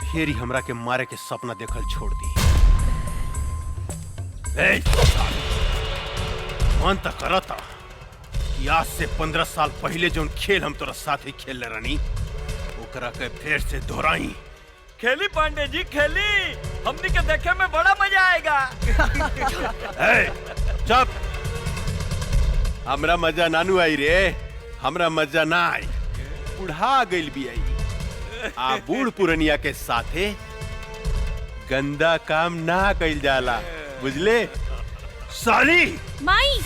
फिर ही हमरा के मारे के सपना देखल छोड़ दी। मन तक करता कि आज से 15 साल पहले जो खेल हम तोरा साथ ही खेल रानी, ओकरा के फिर से दोहराई। खेली पांडे जी खेली, हमनी के देखे में बड़ा मजा आएगा। चुप, हमरा मजा नानू आई रे, हमरा मजा ना आई, बुढ़ा गइल भी आई। आ बूढ़ पुरनिया के साथे गंदा काम ना कइल जाला, बुझले साली। माई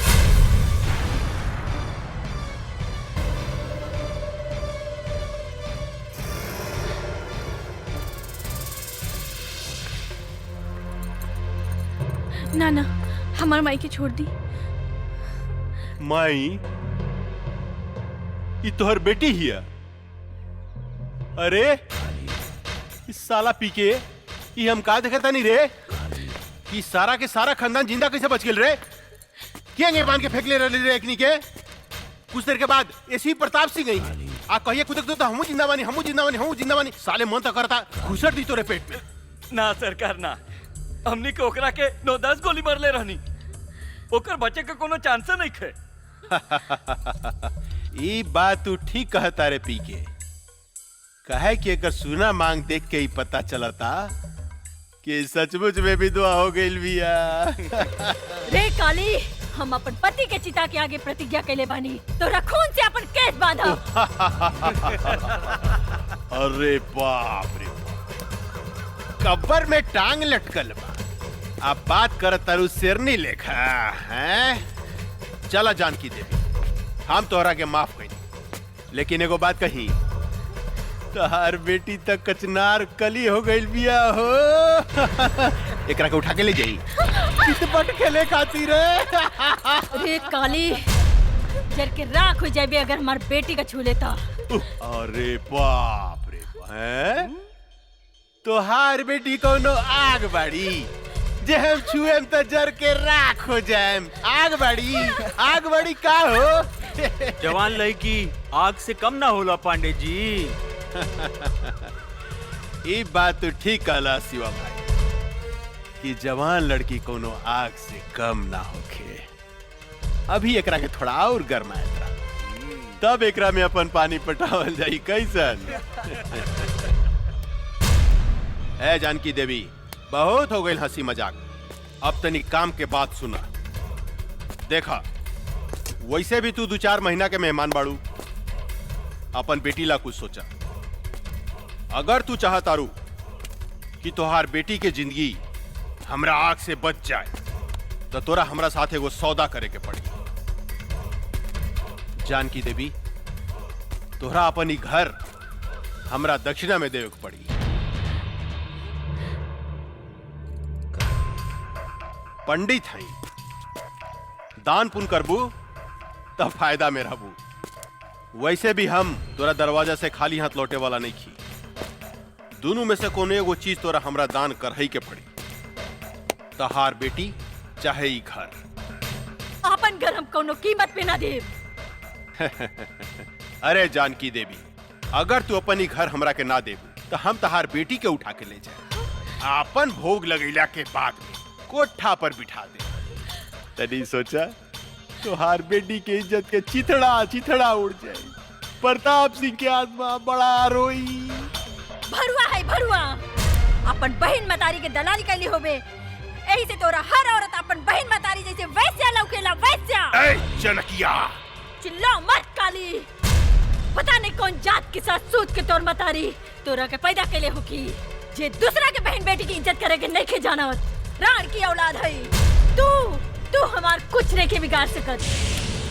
ना ना, हमार माई के छोड़ दी। माई ये तोहर बेटी हिया? अरे इस साला पीके ये हम का देखता नहीं रे कि सारा के सारा खानदान जिंदा कैसे बच गेल रे? क्या बांध के फेंक ले रहे एकनी के? कुछ देर के बाद ऐसी प्रताप सिंह गई आ कहिए कुदक दो तो हमू जिंदा बानी, हमू जिंदा बानी, हमू जिंदा बानी। साले मन तो करता घुसर दी तोरे पेट में। ना सरकार ना, हमनी के ओकरा के 9-10 गोली मारले रहनी, ओकर बचे के कोनो चांस नहीं खे। ये बात तू ठीक कहता रे पीके, कहे कि एकर सुना मांग देख के ही पता चलता कि सचमुच में भी दुआ हो गई बिया। रे काली, हम अपन पति के चिता के आगे प्रतिज्ञा कैले बानी, तोरा खून से अपन केस बांधा। अरे बाप रे, कब्र में टांग लटकल बा, अब बात कर तरु शेरनी लेखा हैं? चला जानकी देवी, हम तोहरा के माफ कही, लेकिन एगो बात कही, तोहार बेटी तक कचनार कली हो गई बिया हो। एकरा के उठा के ले जाई, चितपट खेले खातिर। रे काली, जर के राख हो जाबे अगर हमार बेटी का छू लेता। अरे बाप रे बाप, तोहार बेटी कोनो आग बाड़ी, जे हम छुएम तो जर के राख हो जाएम। आग बाड़ी का हो? जवान लड़की आग से कम ना होला पांडे जी। ये बात तो ठीक कहला शिवा भाई कि जवान लड़की कोनो आग से कम ना होखे। अभी एकरा के थोड़ा और गरमाए तब एकरा में अपन पानी पटावल जाई कैसन। ए जानकी देवी, बहुत हो गई हंसी मजाक, अब तनी काम के बात सुना। देखा, वैसे भी तू 2-4 महीना के मेहमान बाड़ू, अपन बेटी ला कुछ सोचा। अगर तू चाहतारू कि तोहार बेटी के जिंदगी हमरा आग से बच जाए, तो तोरा हमरा साथ एगो सौदा करे के पड़ी। जानकी देवी, तोहरा अपन ही घर हमरा दक्षिणा में देवे के पड़ी। पंडित हई, दान पुण्य करबू तब फायदा में रहबू। वैसे भी हम तोरा दरवाजा से खाली हाथ लौटे वाला नहीं खी। दोनों में से कोनो एगो चीज तोरा हमरा दान करही के पड़ी। तहार बेटी चाहे ई घर। अपन घर हम कोनो कीमत पे ना देब। अरे जानकी देवी, अगर तू अपन ही घर हमरा के ना देबू तो हम तहार बेटी के उठा के ले जाए, अपन भोग लगैला के बाद में कोठा पर बिठा दे। तनी सोचा तुहार बेटी के इज्जत के चिथड़ा चिथड़ा उड़ जाए। प्रताप सिंह के आत्मा बड़ा रोई। भरुआ है भरुआ, अपन बहन मतारी के दलाली कैली होबे। यही से तोरा हर औरत अपन बहन मतारी जैसे वैस्या लौकेला वैस्या। ए जनकिया, चिल्ला मत काली। पता नहीं कौन जात के साथ सोच के तोर मतारी तोरा के पैदा कैले हो की जे दूसरा के बहन बेटी की इज्जत करे के नहीं के जानत। राण की औलाद है तू हमार कुछ नहीं के बिगाड़ सकत।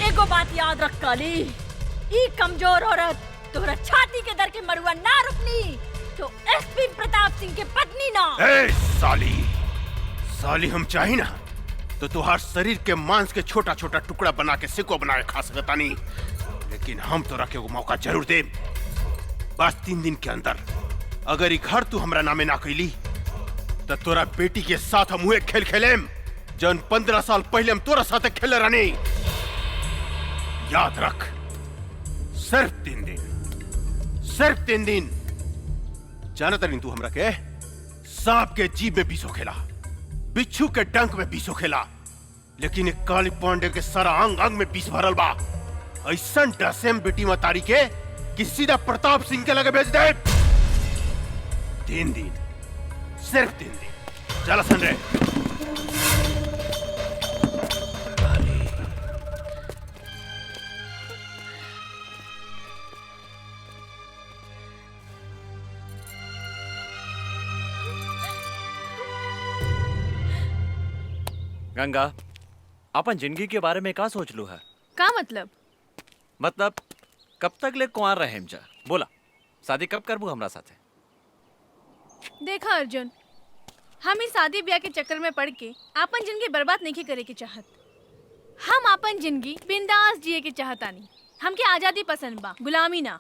एगो बात याद रख काली, ई कमजोर औरत तोरा छाती के दर के मरुआ ना रुकनी तो एसपी प्रताप सिंह के पत्नी ना। ए साली हम चाही ना तो तुहार शरीर के मांस के छोटा छोटा टुकड़ा बना के सिको बना के खा सकता नहीं, लेकिन हम तोरा के मौका जरूर दे। बस 3 दिन के अंदर अगर ई घर तू हमरा नामे ना कैली तो तोरा बेटी के साथ हम हुए खेल खेलेम जन 15 साल पहले हम तोरा साथ खेले रहनी। याद रख, सिर्फ 3 दिन। जानत नहीं तू हमरा के सांप के जीभ में बीसो खेला, बिच्छू के डंक में बीसो खेला, लेकिन एक काली पांडे के सारा अंग अंग में बीस भरल बा। ऐसा डसेम बेटी मतारी के कि सीधा प्रताप सिंह के लगे भेज दे। 3 दिन, सिर्फ 3 दिन। चला सन रे। गंगा, अपन जिंदगी के बारे में का सोच लू है? का मतलब कब तक ले कुंवार रहे जा? बोला, शादी कब करबू हमरा साथे? देखा अर्जुन, हम इस शादी ब्याह के चक्कर में पड़ के अपन जिंदगी बर्बाद नहीं करे के चाहत। हम अपन जिंदगी बिंदास जिए के चाहतानी। हमके आजादी पसंद बा, गुलामी ना।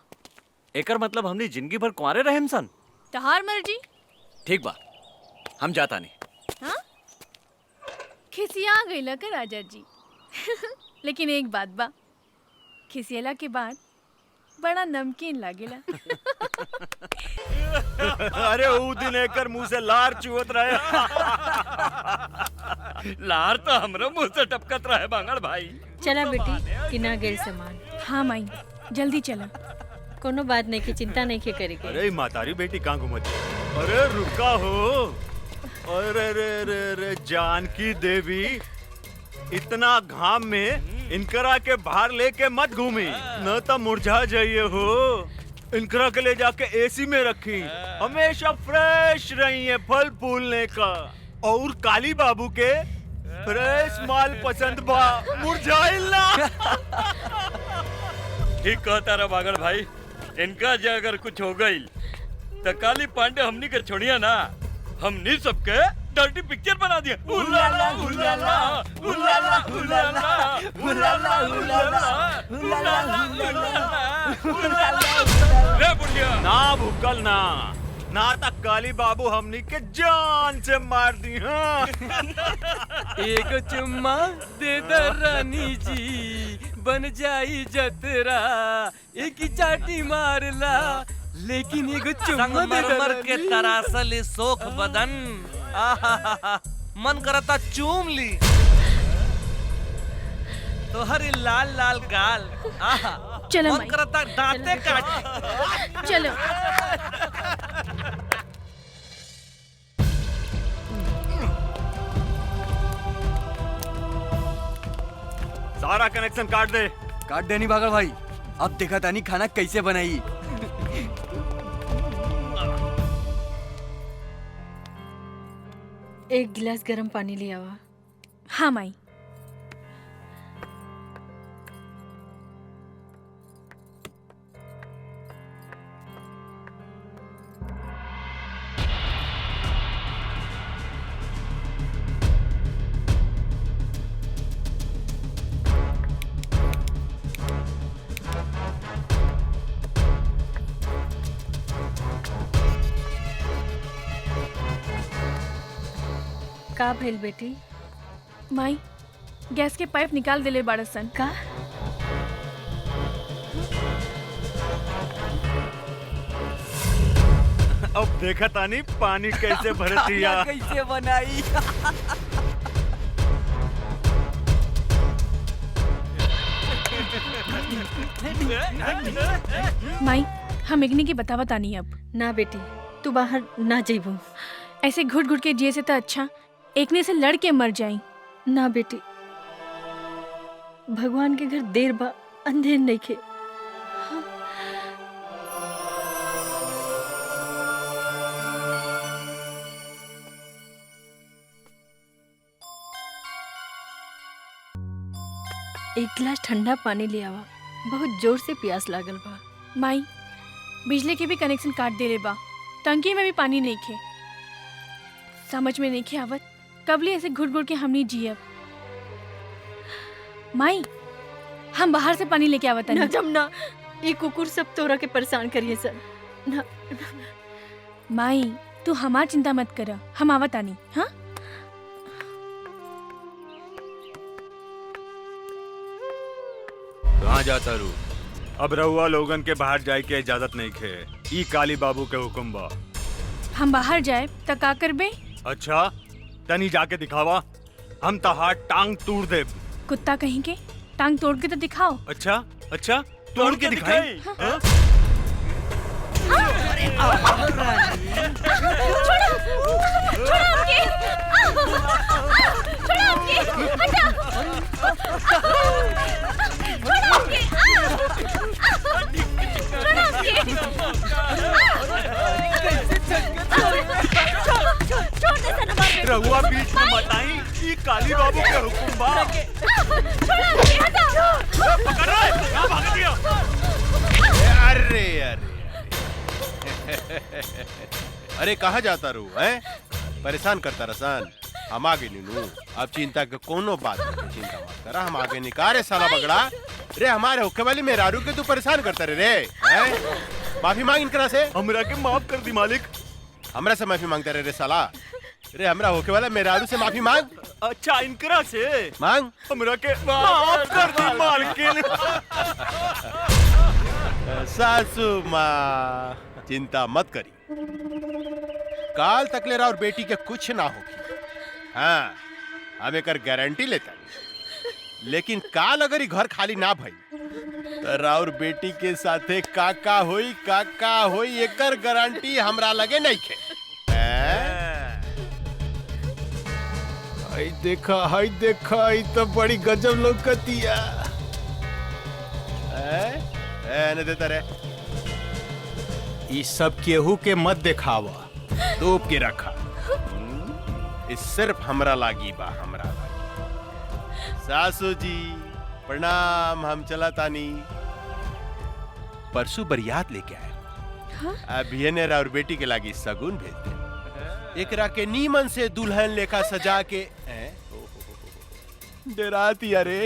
एकर मतलब हमनी जिंदगी भर कुंवारे रहेम सन? तहार मर्जी। ठीक बा, हम जाता नहीं। हाँ? खिसिया गईला का राजा जी। लेकिन एक बात बा, खिसियला के बाद बड़ा नमकीन लागेला। अरे ऊ दिन एकर मुंह से लार चुवत रहे। लार तो हमरो मुंह से टपकत रहे बांगड़ भाई। चला बेटी, किना गेल सामान। हाँ माई, जल्दी चला। कोनो बात नहीं की चिंता नहीं के करेगी। अरे मातारी बेटी कहाँ घूमती? अरे रुका हो। अरे रे रे रे जानकी देवी, इतना घाम में इनकरा के बाहर लेके मत घूमी, न तो मुरझा जाइए हो। इनकरा के ले जाके एसी में रखी, हमेशा फ्रेश रही है फल फूलने का। और काली बाबू के फ्रेश माल पसंद बा, मुरझाइल ना। ठीक कहता रहा बागड़ भाई, इनका जो अगर कुछ हो गई तो काली पांडे हमनी के छोड़िया ना, हमनी सबके डर्टी पिक्चर बना दिया। उलाला उलाला उलाला उलाला उलाला उलाला उलाला। रे बुढ़िया ना भूकल ना तक काली बाबू हमनी के जान से मार दी। हाँ। एक चुम्मा दे दे रानी जी, बन जाई जतरा। एक ही चाटी मारला, लेकिन एगो चुम्मा दे दे संगमरमर के रानी। तरासल सोख बदन, आहा मन करता चूम ली। तो हरी लाल लाल गाल, आहा चलो मन माई। करता दांते काट। चलो। सारा कनेक्शन काट दे। काट देनी बागड़ भाई, अब देखा तानी खाना कैसे बनाई। एक गिलास गर्म पानी ले आवा। हाँ माई। का भेल बेटी? माई गैस के पाइप निकाल देले बाड़सन। का? अब देखा तानी पानी कैसे भरतिया। कैसे बनाई। माई हम एकनी की बतावत आनी अब। ना बेटी, तू बाहर ना जेबू। ऐसे घुट घुट के जिए से तो अच्छा एकने से लड़ के मर जाई। ना बेटी, भगवान के घर देर बा अंधेर नहीं खे। एक गिलास ठंडा पानी ले आवा, बहुत जोर से प्यास लागल बा। माई बिजली के भी कनेक्शन काट देले बा, टंकी में भी पानी नहीं खे। समझ में नहीं खे आवत कबले ऐसे घुट घुट के हमनी जियब। माई हम बाहर से पानी लेके आवत ना जमुना, ये कुकुर सब तोरा के परेशान करिए सर। ना माई तू हमार चिंता मत कर, हम आवत आनी। हाँ कहाँ जाता रू? अब रहुआ लोगन के बाहर जाए के इजाजत नहीं खे। ई काली बाबू के हुक्म बा। हम बाहर जाए त का करबे? अच्छा तनी जाके दिखावा, हम तहार टांग तोड़ दे। कुत्ता कहीं के टांग तोड़ के तो दिखाओ। अच्छा अच्छा तोड़ के दिखाई। हाँ? रहुआ बीच में मत आई, ये काली बाबू के हुक्म बा। पकड़ रहा है, कहाँ भाग दिया? अरे अरे अरे कहाँ जाता रू है? परेशान करता रसान। हम आगे नीनू, अब चिंता के कोनो बात नहीं, चिंता मत करा, हम आगे निकारे साला बगड़ा। रे हमारे होके वाली मेहरारू के तू परेशान करता रे हैं? माफी मांग इनकरा से। हमरा के माफ कर दी मालिक। हमरा से माफी मांगता रे साला। रे हमरा होके वाला मेहरारू से माफी मांग। अच्छा इनकरा से मांग। हमरा के माफ कर दी मालकिन। सासू माँ चिंता मत करी, काल तक ले और बेटी के कुछ ना होगी। हाँ हम एक गारंटी लेता, लेकिन काल अगर ही घर खाली ना भई तो राउर बेटी के साथे काका होई एकर गारंटी हमरा लगे नहीं खे। हाय देखा ई तो बड़ी गजब लौकतिया। ने देता रे, ई सब केहू के मत दिखावा, तोप के रखा। इस सिर्फ हमरा लागी बा, हमरा लागी। सासू जी प्रणाम, हम चला तानी। परसों बरियात लेके आए। हाँ? अब ये ने और बेटी के लागी सगुन भेज दे। एकरा के नीमन से दुल्हन लेखा सजा के डराती अरे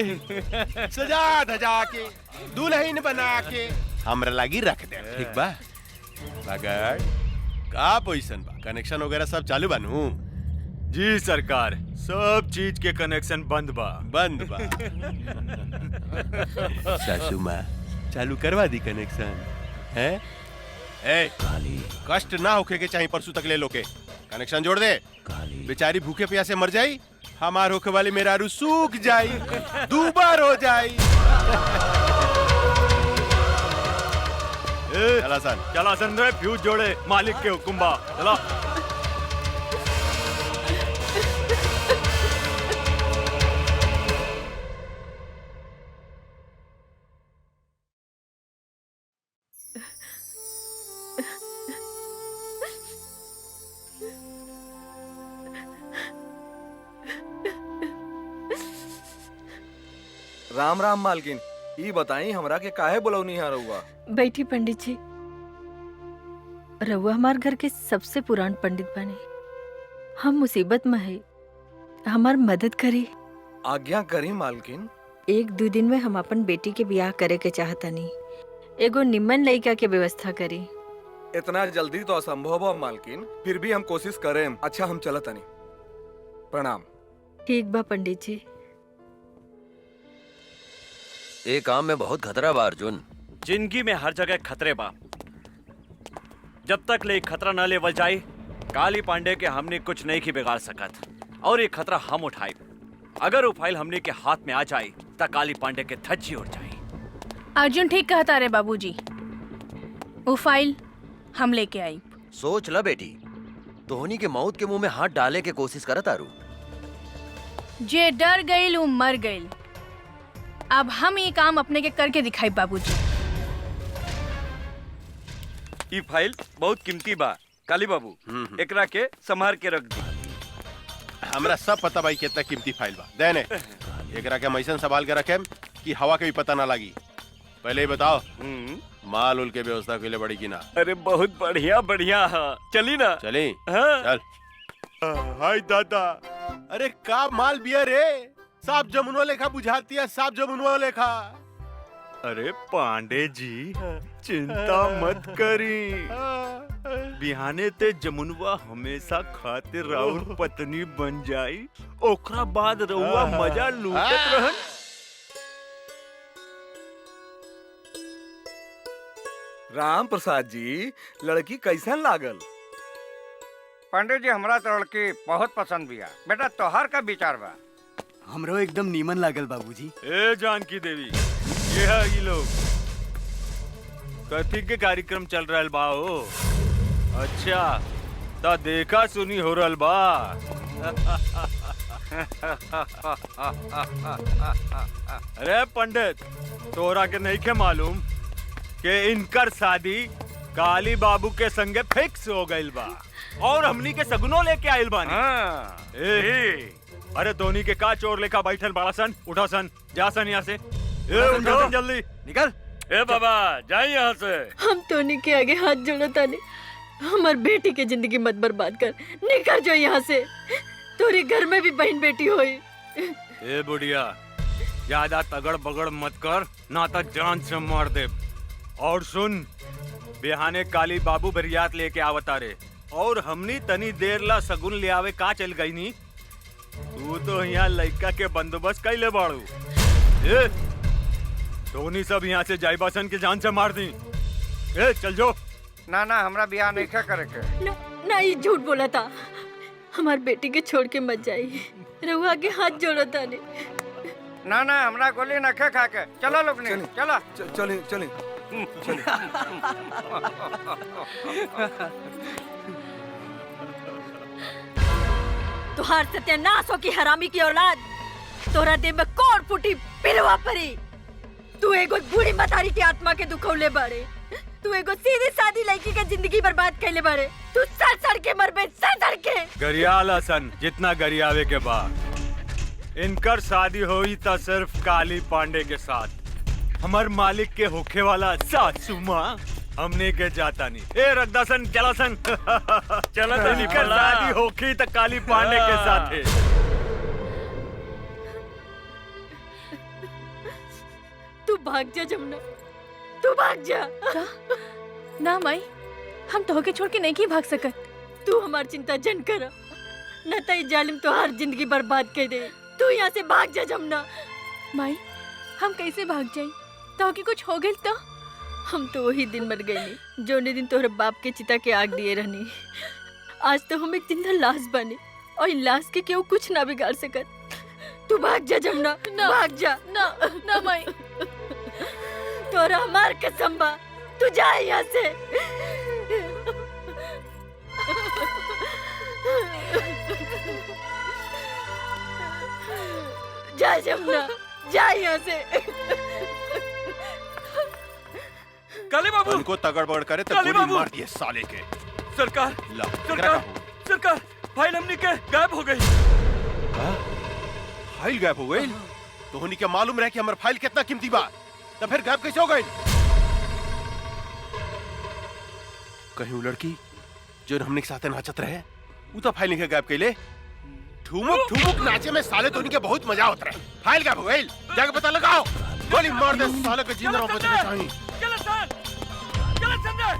सजा धजा के दुल्हन बना के हमरा लागी रख दे, ठीक बा? मगर का पोजीशन बा, कनेक्शन वगैरह सब चालू बानू? जी सरकार, सब चीज के कनेक्शन बंद बा। सासू माँ चालू करवा दी कनेक्शन है? ए काली कष्ट ना होके के चाहिए, परसों तक ले लो के कनेक्शन जोड़ दे। काली बेचारी भूखे प्यासे मर जाई, हमार होके वाली मेहरारू सूख जाई, दूबार हो जाई। चला सन रे, फ्यूज जोड़े, मालिक के हुक्म बा। चला राम राम मालकिन, ई बताई हमरा के काहे बुलौनी है रहुआ? बैठी पंडित जी, रहुआ हमार घर के सबसे पुरान पंडित बने। हम मुसीबत में है, हमार मदद करी। आज्ञा करी मालकिन। एक दो दिन में हम अपन बेटी के ब्याह करे के चाहतनी, एगो निम्मन लड़का के व्यवस्था करी। इतना जल्दी तो असंभव है मालकिन, फिर भी हम कोशिश करें। अच्छा हम चलत तनी। प्रणाम। ठीक बा पंडित जी। ए काम में बहुत खतरा बा अर्जुन। जिंदगी में हर जगह खतरे बा। जब तक ले खतरा न लेवल जाए काली पांडे के हमने कुछ नहीं की बिगाड़ सकत और ये खतरा हम उठाए। अगर वो फाइल हमने के हाथ में आ जाए तो काली पांडे के धज्जी उड़ जाए। अर्जुन ठीक कहता रे बाबूजी, वो फाइल हम लेके आई। सोच ल बेटी, धोनी के मौत के मुंह में हाथ डाले के कोशिश करत आरू। जे डर गईल वो मर गईल। अब हम ये काम अपने के करके दिखाई बाबूजी। ई फाइल बहुत कीमती बा काली बाबू, एकरा के संभार के रख दी। हमरा सब पता भाई कितना कीमती फाइल बा। देने एकरा के मैसन संभाल के रखे कि हवा के भी पता ना लगी। पहले ही बताओ माल उल के व्यवस्था के लिए बड़ी की ना। अरे बहुत बढ़िया बढ़िया। चली ना। चली हाँ। चल। हाय दादा, अरे का माल बिया रे, साफ जमुनवा लेखा बुझाती है, साफ जमुनवा लेखा। अरे पांडे जी चिंता मत करी, बिहाने ते जमुनवा हमेशा खातिर राउर पत्नी बन जाई, ओकरा बाद रउआ मजा लूटत रहन। राम प्रसाद जी, लड़की कैसन लागल? पंडित जी हमरा तो लड़की बहुत पसंद बिया। बेटा तोहर का विचार बा? हमरो एकदम नीमन लागल बाबूजी। ए जानकी देवी, ये है ये लोग कथी के कार्यक्रम चल रहल बा हो? अच्छा ता देखा सुनी हो रहल बा। अरे पंडित, तोरा के नहीं के मालूम कि इनकर शादी काली बाबू के संगे फिक्स हो गइल बा और हमनी के सगुनो लेके आइल बानी। अरे धोनी के का चोर लेखा बैठल बड़ा सन, उठा सन, जा सन यहाँ से। उठा सन जल्दी, निकल। ए बाबा जाए यहाँ से। हम टोनी के आगे हाथ जोड़ो तानी, हमार बेटी के जिंदगी मत बर्बाद कर। निकल जो यहाँ से, तोरे घर में भी बहन बेटी होई। ए बुढ़िया, ज्यादा तगड़ बगड़ मत कर, ना तो जान से मार दे। और सुन, बिहाने काली बाबू बरियात लेके आवता रे और हमनी तनी देर ला सगुन ले आवे का चल गई नी। तू तो यहाँ लड़का के बंदोबस्त कैले बाड़ू। ए धोनी सब यहाँ से जाइबासन के जान से मार दी। ए चल जो। ना ना हमरा बियाह नहीं करे के। ना ये झूठ बोला था, हमार बेटी के छोड़ के मत जाइए। रहुआ के हाथ जोड़ो तानी। ना ना हमरा गोली न खा के। चलो लोग ने चलो। चले चले। तुहार सत्यानाश हो की हरामी की औलाद। तोरा देह में कोड़ फूटी पिलवा परी। तू एगो बूढ़ी मतारी की आत्मा के दुखौले बाड़े। तू एगो सीधी सादी लड़की के जिंदगी बर्बाद कैले बाड़े। तू सड़ सड़ के मरबे, सड़ सड़ के। गरियाल हसन जितना गरियावे के बाद इनकर शादी हुई था सिर्फ काली पांडे के साथ। हमार मालिक के होखे वाला सासू माँ हमने के जाता नहीं। ए रगदासन चला सन। चला तो निकल, शादी होखी तो काली पांडे के साथ है। तू भाग जा जमुना, तू भाग जा। ना माई, हम तो के छोड़ के नहीं की भाग सकत। तू हमार चिंता जन कर, न तो जालिम तो हर जिंदगी बर्बाद कर दे। तू यहाँ से भाग जा जमुना। माई हम कैसे भाग जाई? तो के कुछ हो गइल तो? हम तो वही दिन मर गए जोने दिन तोहरे बाप के चिता के आग दिए रहनी। आज तो हम एक जिंदा लाश बने और इन लाश के केहू कुछ ना बिगाड़ सकत। तू भाग जा जमुना, भाग जा। ना ना माई, तोरा हमार कसम बा, तू जा यहाँ से। जा जमुना, जा यहाँ से। काली बाबू उनको तगड़ बगड़ करे तो काली गोली बाबू! मार दिए साले के। सरकार ला, सरकार सरकार, फाइल हमनी के गायब हो गई। फाइल गायब हो गई? तो होनी क्या मालूम रहे कि हमार फाइल कितना कीमती बा, तो फिर गायब कैसे हो गई? कहीं वो लड़की जो हमने के साथ नाचत रहे वो तो फाइल नहीं गायब कैले। ठुमुक ठुमुक नाचे में साले तो उनके बहुत मजा होता रहे। फाइल गायब हो गई, जाके पता लगाओ। गोली मार दे साले के, जिंदा रहो बचने चाहिए। चलो सर, चलो संजय,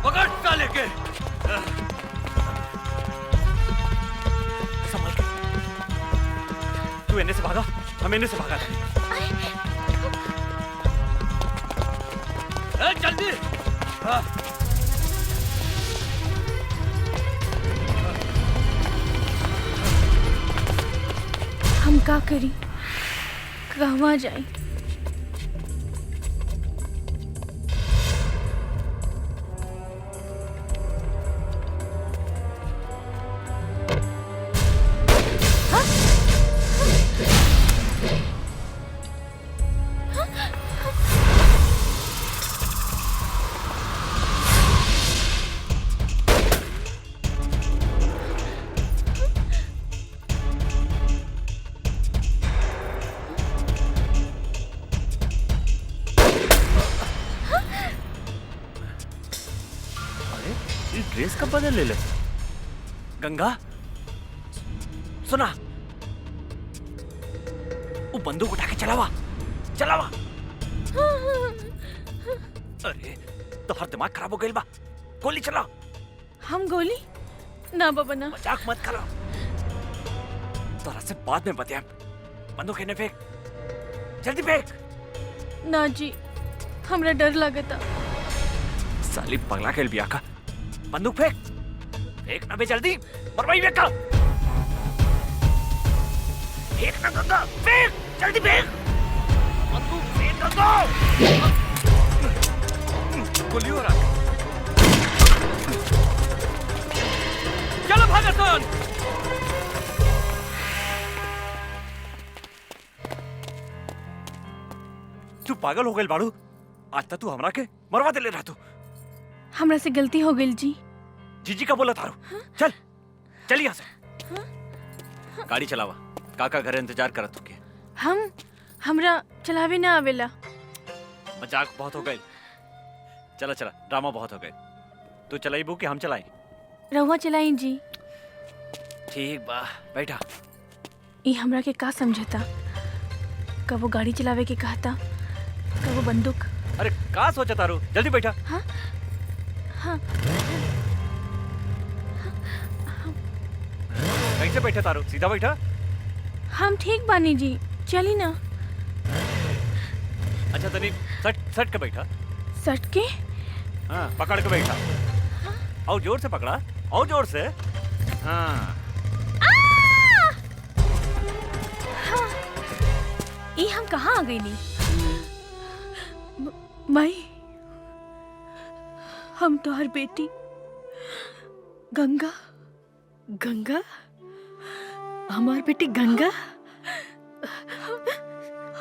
पकड़ साले के। संभल के। तू इन्हें से भागा, हम इन्हें से भागा। जल्दी। हम का करी, कहवा जाए? ड्रेस कब बदल ले? गंगा सुना, वो बंदूक उठा के चलावा चलावा। अरे तुम्हारा दिमाग खराब हो गया बा, गोली चलाओ। हम गोली ना बाबा ना। मजाक मत करो, तोरा से बाद में बताया। बंदूक इन्हें फेंक, जल्दी फेंक। ना जी, हमरा डर लगता। साली पगला खेल बिया का। बंदूक फेंक, फेंक ना बे जल्दी, मरवाई बेटा। फेंक ना गंगा, फेंक जल्दी फेंक। बंदूक फेंक गंगा। गोली हो रहा है। चलो भागो सोन। तू पागल हो गई बाड़ू, आज तक तू हमरा के मरवा दे ले रहा तू। हमरा से गलती हो गई जी। जीजी का बोला थारू। चल चल यहाँ से। गाड़ी चलावा, काका घर इंतजार करत तुके। हमरा चलावे ना आवेला। मजाक बहुत हो गई, चला चला, ड्रामा बहुत हो गए। तू चलाई बू कि हम चलाई? रहुआ चलाई जी। ठीक बा, बैठा। ये हमरा के का समझता, कब वो गाड़ी चलावे के कहता, कब वो बंदूक। अरे का सोचा तारू, जल्दी बैठा। हाँ हाँ। कैसे बैठा तारू, सीधा बैठा। हम ठीक बानी जी, चली ना। अच्छा तनी सट सट के बैठा। सट के? हाँ पकड़ के बैठा। और जोर से पकड़ा, और जोर से। हाँ ये हम कहाँ आ गई नी? माई, हम तो हर बेटी गंगा। गंगा? हमार बेटी गंगा?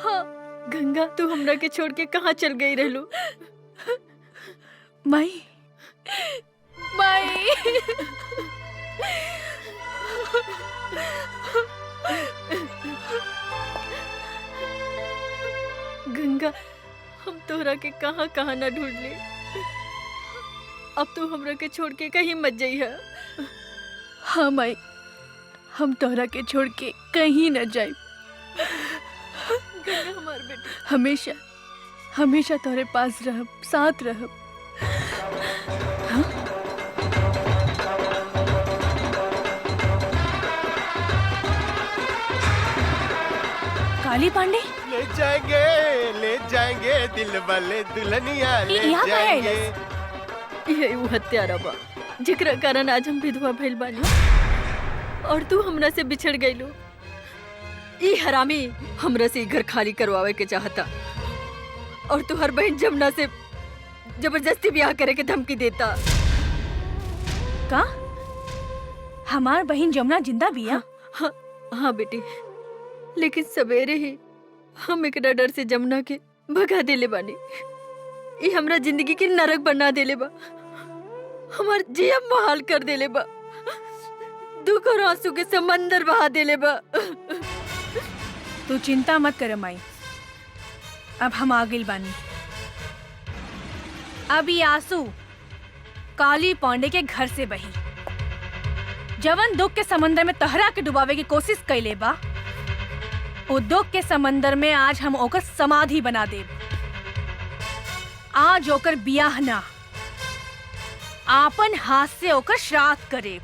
हाँ गंगा, तू हमरा के छोड़ के कहाँ चल गई रहलू? माई माई। गंगा, हम तोहरा के कहाँ कहाँ ना ढूंढ ले। अब तू हमरा के छोड़ के कहीं मत जाइए। हाँ माई, हम तोहरा के छोड़ के कहीं न जाए। गंगा हमार बेटी, हमेशा हमेशा तोहरे पास रहब, साथ रहब। हाँ? काली पांडे ले जाएंगे दिल वाले दुल्हनिया ले जाएंगे। ये वो हत्यारा बा जेकरा कारण आज हम विधवा भइल बानी और तू हमरा से बिछड़ गइलो। ई हरामी हमरा से घर खाली करवावे के चाहता और तू हर बहन जमुना से जबरदस्ती ब्याह करे के धमकी देता। का? हमार बहन जमुना जिंदा बिया? हाँ, हाँ बेटी, लेकिन सवेरे ही हम एकरा डर से जमुना के भगा देले बानी। ये हमरा जिंदगी के नरक बना देले बा, हमार जिया मुहाल कर देले बा, दुख और आंसू के समंदर बहा देले बा। तू चिंता मत कर माई, अब हम आ गइल बानी। अब ये आंसू काली पांडे के घर से बही। जवन दुख के समंदर में तहरा के डुबावे की कोशिश कैले बा, वो दुख के समंदर में आज हम ओकर समाधि बना देब। आज ओकर बियाह ना, आपन हाथ से ओकर श्राद्ध करे।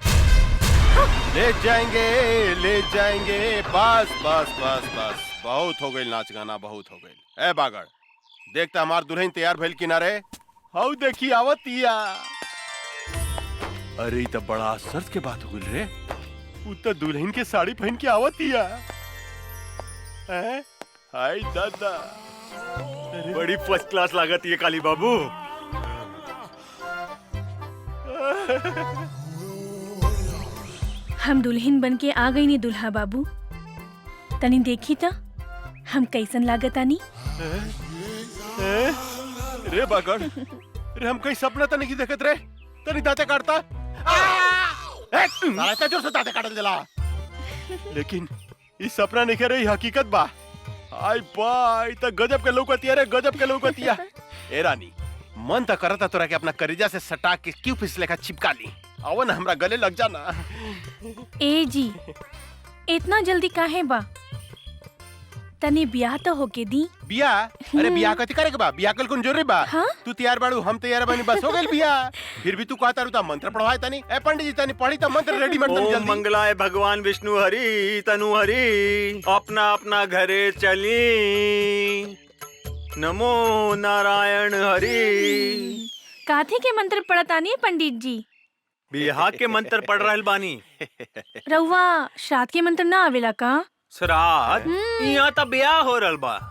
ले जाएंगे बस बस बस बस बहुत हो गई नाच गाना, बहुत हो गई। ए बागड़, देखता हमार दुल्हन तैयार भइल किनारे। हाउ देखी आवतिया। अरे तो बड़ा आश्चर्य के बात हो गई रे। उ तो दुल्हन के साड़ी पहन के आवतिया। हाय दादा, बड़ी फर्स्ट क्लास लागत ये काली बाबू। हम दुल्हन बन के आ गई नी दुल्हा बाबू। तनी देखी तो हम कैसन लागत आनी। रे बागड़, रे हम कहीं सपना तो नहीं देखत रे। तनी दांते काटता। साला इतना जोर से दांते काटल देला। लेकिन इस सपना नहीं रही, हकीकत बा। आई बाई तो गजब के लौकतिया रे, गजब के लौकतिया। ए रानी, मन तो करता तोरा के अपना करेजा से सटा के क्यों फिसले का चिपका ली। आओ ना हमरा गले लग जाना। ए जी, इतना जल्दी काहे बा? तनी ब्याह तो होके दी। बिया? अरे बिया कथी करे के बा? बिया कल कौन जरूरी बा? हाँ? तू तैयार बाड़ू, हम तैयार बानी, बस हो गइल बिया। फिर भी तू कहता रू ता मंत्र पढ़वाए तनी। ए पंडित जी तनी पढ़ी ता मंत्र रेडीमेड तनी ओम जल्दी। मंगलाय भगवान विष्णु हरि तनु हरि, अपना अपना घरे चली। नमो नारायण हरि। काथे के मंत्र पढ़तानी पंडित जी? बिहार के मंत्र पढ़ रहल बानी। रउआ श्राद्ध के मंत्र ना आवेला का? श्राद्ध? यहाँ तो ब्याह हो रहल बा।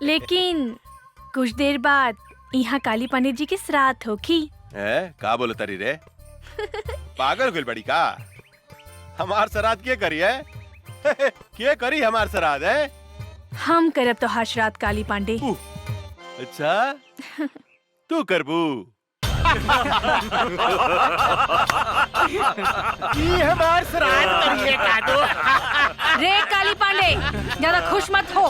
लेकिन कुछ देर बाद यहाँ काली पंडित जी के श्राद्ध होखी। का बोलो तरी रे? पागल गइल बड़ी का? हमार श्राद्ध के करी है? के करी हमार श्राद्ध है? हम करब तो हा श्राद्ध काली पांडे। अच्छा, तू करबू? ये हमार श्राद्ध करिए का दो। रे काली पांडे, ज्यादा खुश मत हो।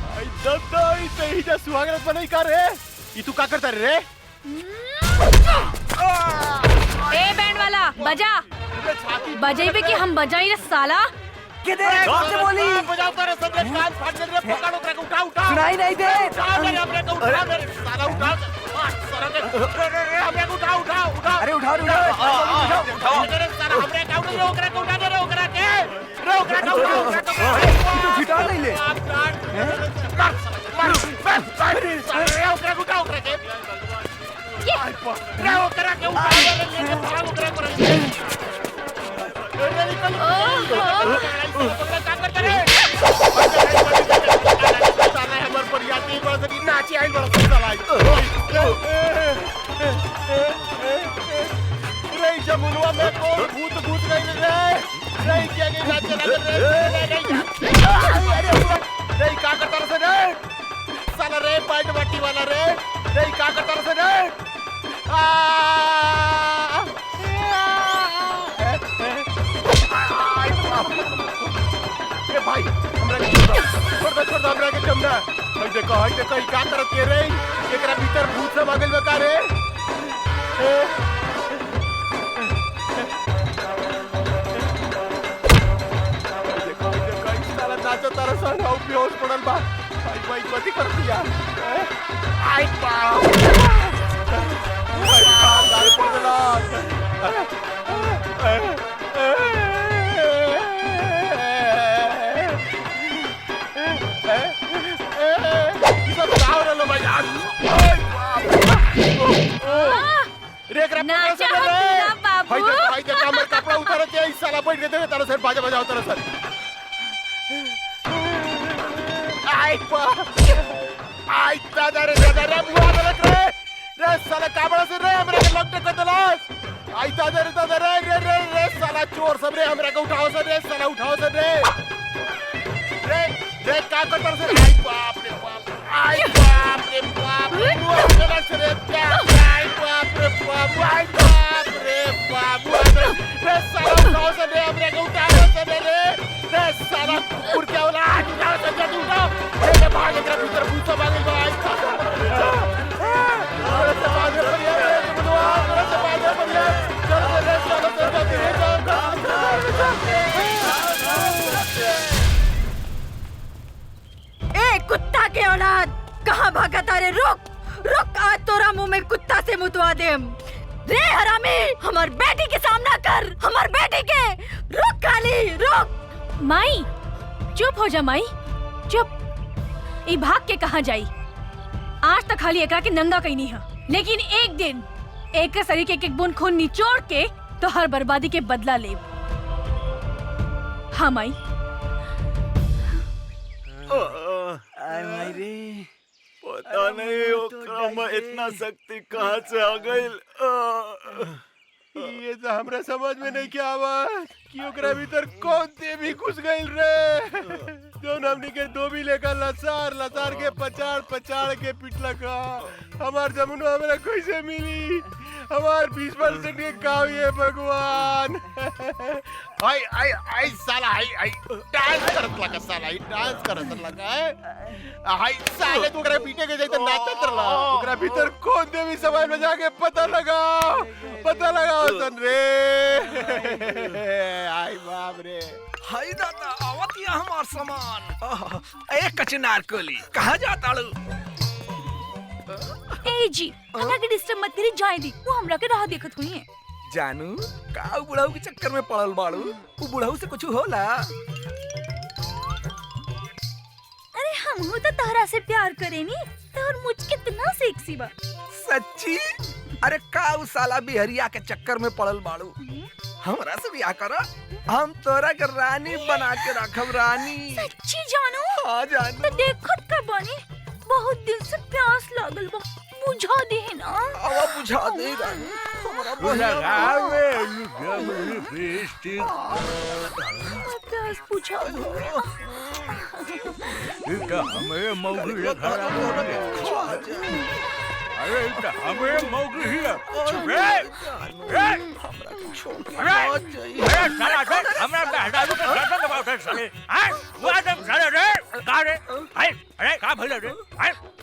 आई दादा, ई सही जा सुहागरात बनाई का रे? ई तू का करता रे? ए बैंड वाला, बजा। बजाइबे कि हम बजाई रे साला। किधर कौन बोली? बजाओ कर सब कान फाड़ दे रे, पकड़ो करे उठा उठा। सुनाई नहीं दे। उठा रे हमरे को, उठा रे साला, उठा। साला रे हमरे को उठा उठा उठा। अरे उठाओ उठाओ। रे साला हमरे का उठा रे, ओकरा को उठा दे रे, ओकरा के। रे ओकरा का उठा, ओकरा को। तू फिटा नहीं ले। मार रे ओकरा को उठा, ओकरा के। रे ओकरा के उठा दे रे, भाग ओकरा को। जमुनवा में कौन भूत भूत गई रे? नहीं क्या के नाच चला रे? नहीं का करता रे? साला रे पैंट बट्टी वाला रे? नहीं का करता रे? ए भाई, हमरा के छोड़ हमरा के कमरा। भाई देखो ई का करत के रे? एकरा भीतर भूत सब आ गइल बा का रे? देखो ई साला नाचो तारा सन हाउ बेहोश पड़ल बा। भाई कथी कर दिया? आई बाप, गाड़ी पड़ गेला। नाचा हम ना बाबू। भाई देखो हमर कपड़ा उतार के ई साला बैठ के देवे तारा सर बाजा बजाओ तारा सर। आई दादा रे बुआ रे रे साला काबड़ा से रे हमरा के लपटे कर देलास। आई दादा रे साला चोर सब रे हमरा के उठाओ से रे, साला उठाओ से रे। रे का करतर से? आई बाप रे बाप, आई बाप रे बाप, बुआ चला से रे, आई बाप रे बाप, आई बाप रे बाप, रे साला उठाओ से रे हमरा के उठाओ से रे साला कुकुर के औलाद उठाओ से जल्दी उठाओ। रे भाग एकरा भीतर भूत सब आ गइल बा। आई अरे से बाजे बढ़िया रे बुआ, अरे से बाजे बढ़िया। चल रे साला से जल्दी रे ए कुत्ता के औलाद, कहाँ भागता रे? रुक रुक, आज तोरा मुंह में कुत्ता से मुतवा देम। रे हरामी, हमार बेटी के सामना कर, हमार बेटी के। रुक काली, रुक। माई चुप हो जा माई, चुप। ई भाग के कहाँ जाई? आज तक खाली एकरा के नंगा कहीं नहीं है, लेकिन एक दिन एक के शरीर के एक बूंद खून निचोड़ के तो हर बर्बादी के बदला ले। हाँ माई। पता नहीं ओकरा में इतना शक्ति कहाँ से आ गई। ये तो हमरा समझ में नहीं क्या आवा कि ओकरा भीतर कौन देवी घुस गई रे, जौन हमनी के धोबी लेकर लसार लसार के पचाड़ पचाड़ के पिटला का। हमार जमुना हमरा कैसे मिली? हमार 20% के काम ये भगवान। आई आई आई साला आई डांस करत लगा, साला आई डांस करत लगा है। आई साले तू ओकरा पीटे के जैसे नाचत रहा। ओकरा भीतर कौन देवी समाज में जाके पता लगाओ सन रे। आई बाप रे। हाय दादा, आवतिया हमार सामान। एक कचनार कोली कहाँ जाता लू? ए जी, हमरा के डिस्टर्ब मत करी, जाए दी। वो हमरा के राह देखत हुई है। जानू का बुढ़ाऊ के चक्कर में पड़ल बाड़ू? वो बुढ़ाऊ से कुछ होला? अरे हम तो तहरा से प्यार करेनी, तोर मुझ कितना सेक्सी बा। सच्ची? अरे का उ साला बिहरिया के चक्कर में पड़ल बाड़ू? हमरा से ब्याह करा, हम तोरा के रानी बना के रखब। रानी सच्ची जानू? हाँ जानू। तो देखत का बानी, बहुत दिन से प्यास लागल बा, बुझा दे ना। आवा बुझा दे रानी। हमरा प्यास बुझा दो। हमें मौगी अरे हमें मौगी ही है। साला हमरा मेहरारू के गर्दन दबाव साले। वो आदम साले रे का रे? अरे का भइल रे?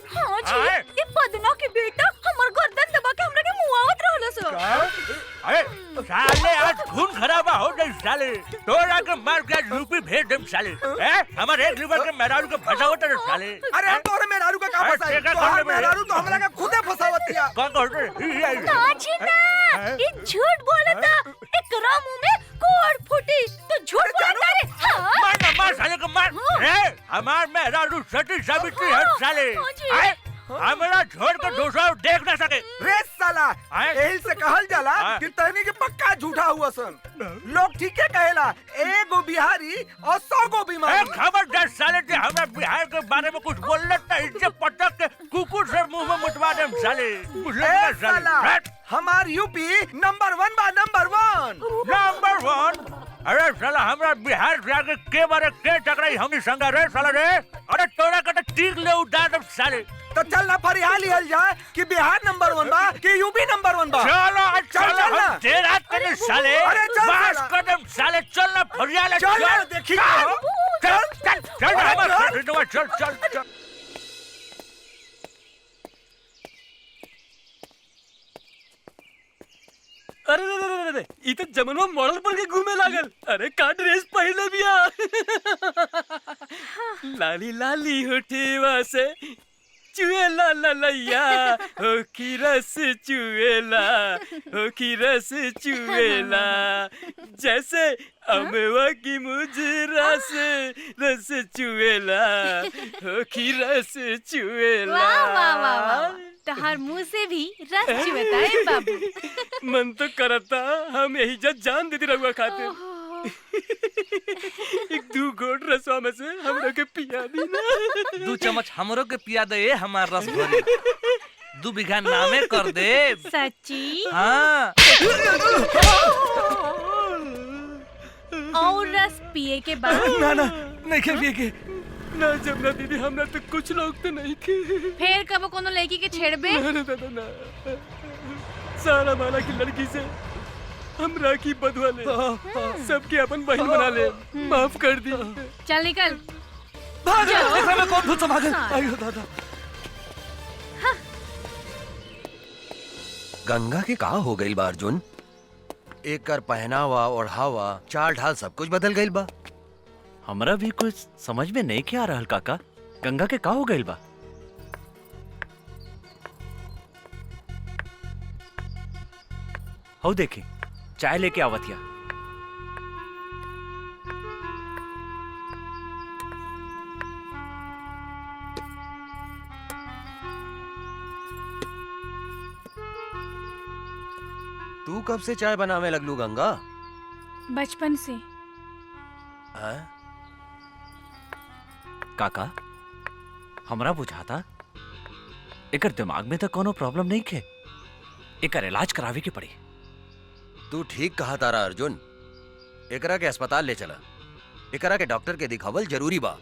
हाँ जी, ये पदना के बेटा हमर गर्दन दबा के हमरा के मुआवत रहल सर। अरे साले आज खून खराबा हो गई साले। तोरा के मार के यूपी भेज देम साले। हमारे एक लीवर के मेहरारू के फसावत रे साले। अरे तोरे मेहरारू का का फसाई? तोहर मेहरारू तो हमरा के खुदे फसावतिया। कौन कहते? ना जी ना, ये झूठ बोलता। एकरा मुंह में कोड़ फूटी तो झूठ बोलता रे। मार ना, मार साले को मार। रे हमार मेहरारू सती सावित्री है साले। हमरा छोड़ कर दूसरा देख ना सके। रे साला, यही से कहल जाला कि तहनी के पक्का झूठा हुआ सन। लोग ठीक है कहेला, एगो बिहारी और 100 गो बीमारी। खबरदार साले जे हमरा बिहार के बारे में कुछ बोलले त इज्जत पटक के कुकुर से मुंह में मुतवा देम साले। ए साला, हमार यूपी नंबर 1 बा, नंबर 1। नंबर 1? अरे साला हमरा बिहार से आगे के बारे के टकराई हमनी संग रे साला रे। अरे तोरा के टीक ले उड़ाड़ देम साले। तो चल ना फरियाली हल जाए कि बिहार नंबर 1 बा कि यूपी नंबर 1 बा। चलो चल ना। देर रात के साले। अरे चल बस कदम साले, चल ना फरियाली। चल ना, देखी चल। अरे ई तो जमनवा मॉडल पर के घूमे लागल। अरे का ड्रेस पहले बिया। लाली लाली होठेवा से चुएला ललैया, हो की रस चुएला, हो की रस चुएला, जैसे अमवा की मुजरा से रस चुएला, हो की रस चुएला। वाह वाह वाह वाह, तहार मुंह से भी रस चुएता है बाबू। मन तो करता हम यही जान देती रहुआ खाते। एक 2 घोट रसवा में से हमरो के पिया दी ना। 2 चम्मच हमरो के पिया दे, हमार रस भरी 2 बीघा नामे कर दे। सच्ची? हाँ। और रस पिए के बाद? ना नहीं के पिए के ना जमुना दीदी, हमरा तो कुछ लोग तो नहीं के। फिर कब कोनो लड़की के छेड़बे? ना। सारा माला की लड़की से हमरा की बदवा ले, सबके अपन बहन बना ले, माफ कर दी। चल निकल। भाग। एकरा में कौन भूत समा गइल? आयो दादा। गंगा के का हो गइल बा अर्जुन? एकर पहनावा ओढ़ावा चाल ढाल सब कुछ बदल गइल बा। हमरा भी कुछ समझ में नहीं क्या आ रहल काका। गंगा के का हो गइल बा? हो देखी चाय लेके आवतिया। तू कब से चाय बनावे लगलू गंगा? बचपन से। हाँ? काका हमरा बुझाता एकर दिमाग में तो कोनो प्रॉब्लम नहीं खे, एकर इलाज करावे के पड़ी। तू ठीक कहा तारा अर्जुन, एकरा के अस्पताल ले चला, एकरा के डॉक्टर के दिखावल जरूरी बा।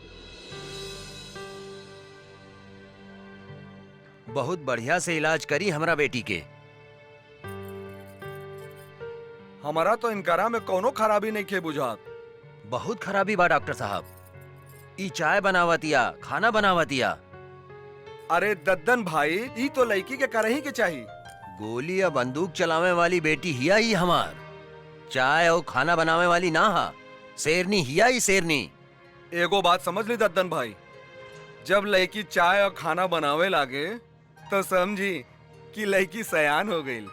बहुत बढ़िया से इलाज करी हमरा बेटी के। हमारा तो इनकारा में कोनो खराबी नहीं खे बुझात। बहुत खराबी बा डॉक्टर साहब, ई चाय बनावतिया, खाना बनावतिया। अरे दद्दन भाई, ई तो लड़की के करही के चाहिए। गोली या बंदूक चलावे वाली बेटी हिया ही हमार, चाय और खाना बनावे वाली ना हा। शेरनी हिया ही शेरनी। एगो बात समझ ली दद्दन भाई, जब लड़की चाय और खाना बनावे लागे तो समझी कि लड़की सयान हो गई।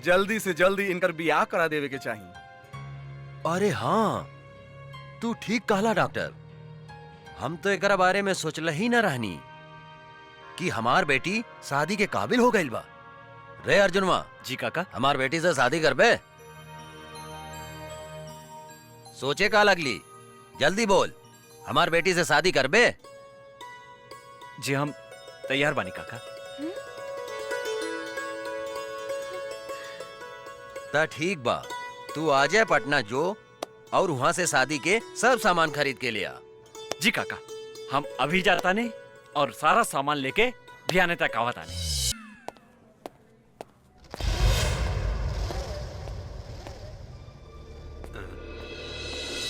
जल्दी से जल्दी इनकर बियाह करा देवे के चाहिए। अरे हाँ, तू ठीक कहला डॉक्टर। हम तो एकरा बारे में सोचल ही न रहनी कि हमार बेटी शादी के काबिल हो गई बा। रे अर्जुनवा। जी काका। हमार बेटी से शादी करबे? सोचे का लगली, जल्दी बोल, हमार बेटी से शादी करबे? जी हम तैयार बानी काका। ता ठीक बा, तू आ जाए पटना जो और वहां से शादी के सब सामान खरीद के ले आ। जी काका, हम अभी जाता नहीं और सारा सामान लेके भियाने तक आवत आने।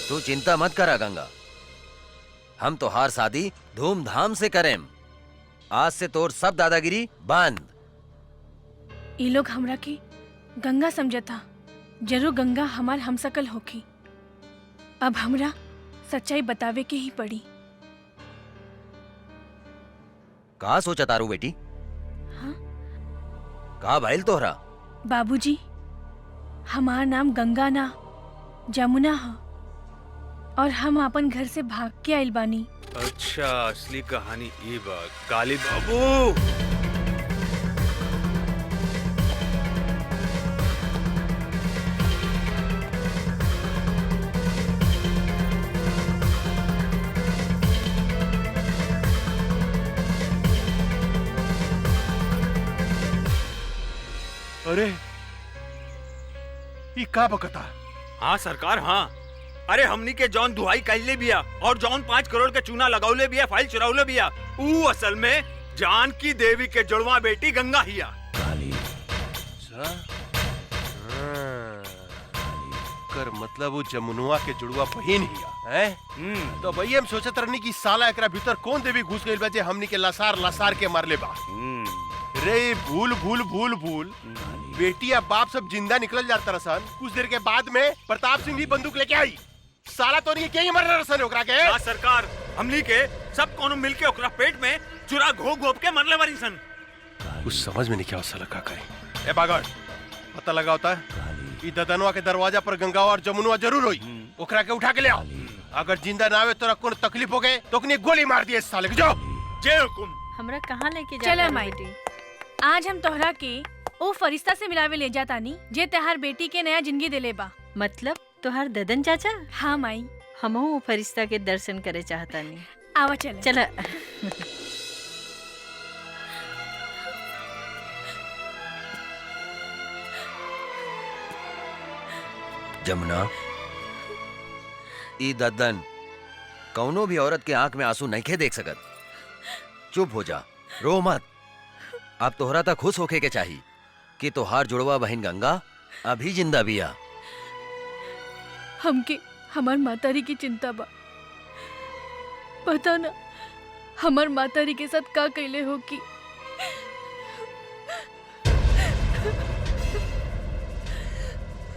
तू चिंता मत करा गंगा, हम तोहार शादी धूमधाम से करेम। आज से तोर सब दादागिरी बंद। ये लोग हमरा की गंगा समझता, जरूर गंगा हमार हमसकल होखी। अब हमरा सच्चाई बतावे के ही पड़ी। का सोचा तारू बेटी? हाँ? का भइल तोहरा? बाबूजी, हमार नाम गंगा ना जमुना है और हम अपन घर से भाग के आइल बानी। अच्छा, असली कहानी ई बा। काली बाबू, अरे ये का बकता? हाँ सरकार, हाँ। अरे हमनी के जौन दुहाई कैले बिया और जौन 5 करोड़ के चूना लगौले बिया, फाइल चुरावले बिया, ऊ असल में जानकी देवी के जुड़वा बेटी गंगा हिया। कर मतलब वो जमुनुआ के जुड़वा बहिन हिया है? तो भई हम सोचत रहनी कि साला एकरा भीतर कौन देवी घुस गइल बा जे हमनी के लसार लसार के मारले बा। रे भूल भूल भूल भूल, बेटी या बाप सब जिंदा निकल जाता रसन। कुछ देर के बाद में प्रताप सिंह भी बंदूक लेके आई। साला तो नहीं क्या मर रसन ओकरा के? हाँ सरकार, हमनी के सब कोनो मिलके ओकरा पेट में चुरा घोप घोप के मरले बारी सन। कुछ समझ में नहीं क्या साला का करे। ए बागड़, पता लगा होता है ई ददनवा के दरवाजा पर गंगा और जमुनुआ जरूर होई। ओकरा के उठा के ले आओ। अगर जिंदा ना आवे तो कोनो तकलीफ हो गए तो गोली मार दिए इस साले के। जाओ। जय हुकुम। हमरा कहाँ लेके जा? चला माई, आज हम तोहरा के ओ फरिश्ता से मिलावे ले जातानी जे तहार बेटी के नया जिंदगी दिले बा। मतलब तोहार ददन चाचा? हाँ माई, हमहू वो फरिश्ता के दर्शन करे चाहतानी। आवा चल। चला। जमुना, ई दद्दन कौनो भी औरत के आंख में आंसू नहीं देख सकत। चुप हो जा, रो मत। अब तोहरा तक खुश होके के चाहिए कि तोहार जुड़वा बहन गंगा अभी जिंदा बिया। हमके हमार मातारी की चिंता बा। पता ना हमार मातारी के साथ का कैले हो कि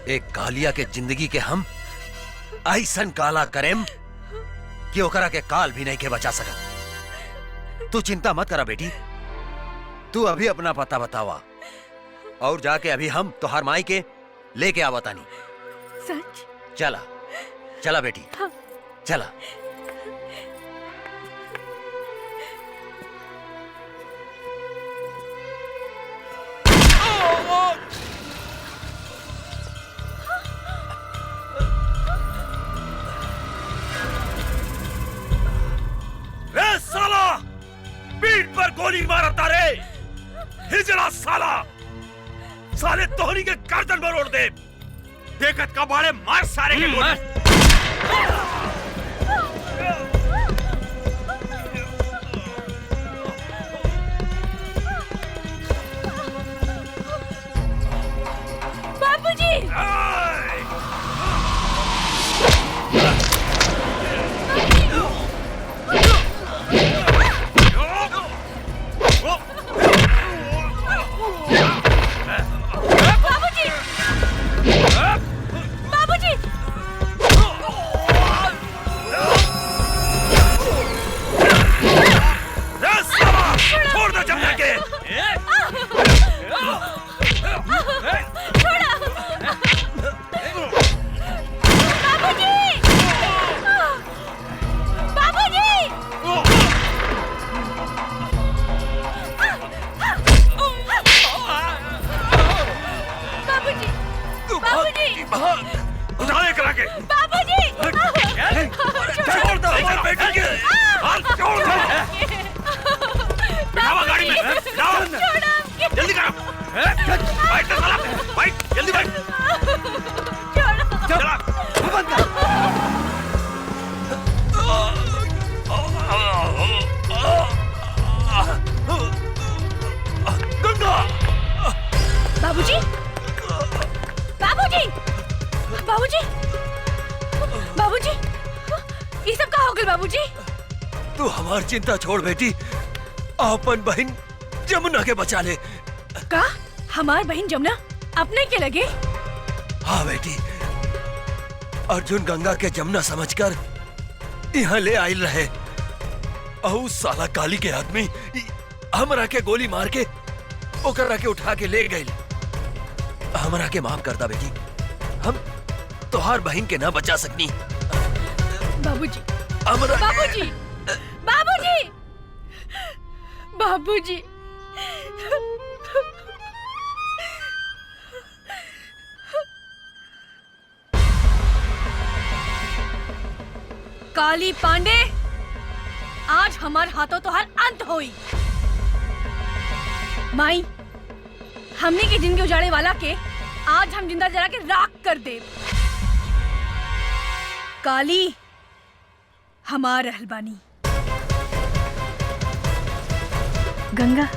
एक कालिया के जिंदगी के हम ऐसन काला करेम कि ओकरा के काल भी नहीं के बचा सकत। तू चिंता मत करा बेटी, तू अभी अपना पता बतावा और जाके अभी हम तोहार माई के लेके आवा तानी। सच? चला चला बेटी, चला। रे साला, पीठ पर गोली मारता रे, हिजड़ा साला, साले तोहरी के गर्दन पर ओढ़ दे, देखत का बाड़े मार सारे के गोली। बाबूजी! बाबूजी! बाबूजी! छोड़ दो जमुना के। छोड़ा! बाबूजी! बाबूजी! बाबूजी! बाबूजी! उठा ले करा के। बाबूजी! छोड़ दो हमारे बेटे के। छोड़ दो। बिठावा गाड़ी में, जाओ। जल्दी करो। बैठ तो साला, बैठ, जल्दी बैठ। चला, बंद कर। गंगा। बाबूजी! बाबूजी! बाबूजी! बाबूजी! ये सब कहाँ हो गए बाबूजी? तू हमार चिंता छोड़ बेटी, अपन बहन जमुना के बचा ले। का? हमार बहन जमुना अपने के लगे? हाँ बेटी, अर्जुन गंगा के जमुना समझकर यहाँ ले आयल रहे, और साला काली के आदमी हमरा के गोली मार के ओकरा के उठा के ले गए। हमरा के माफ करता बेटी, हम तोहार बहन के ना बचा सकनी। बाबूजी! हमरा बाबूजी! बाबूजी! बाबूजी! काली पांडे, आज हमार हाथों तो हर अंत होई। माई, हमने की जिंदगी उजाड़े वाला के आज हम जिंदा जला के राख कर दे। काली हमार रहलबानी। गंगा,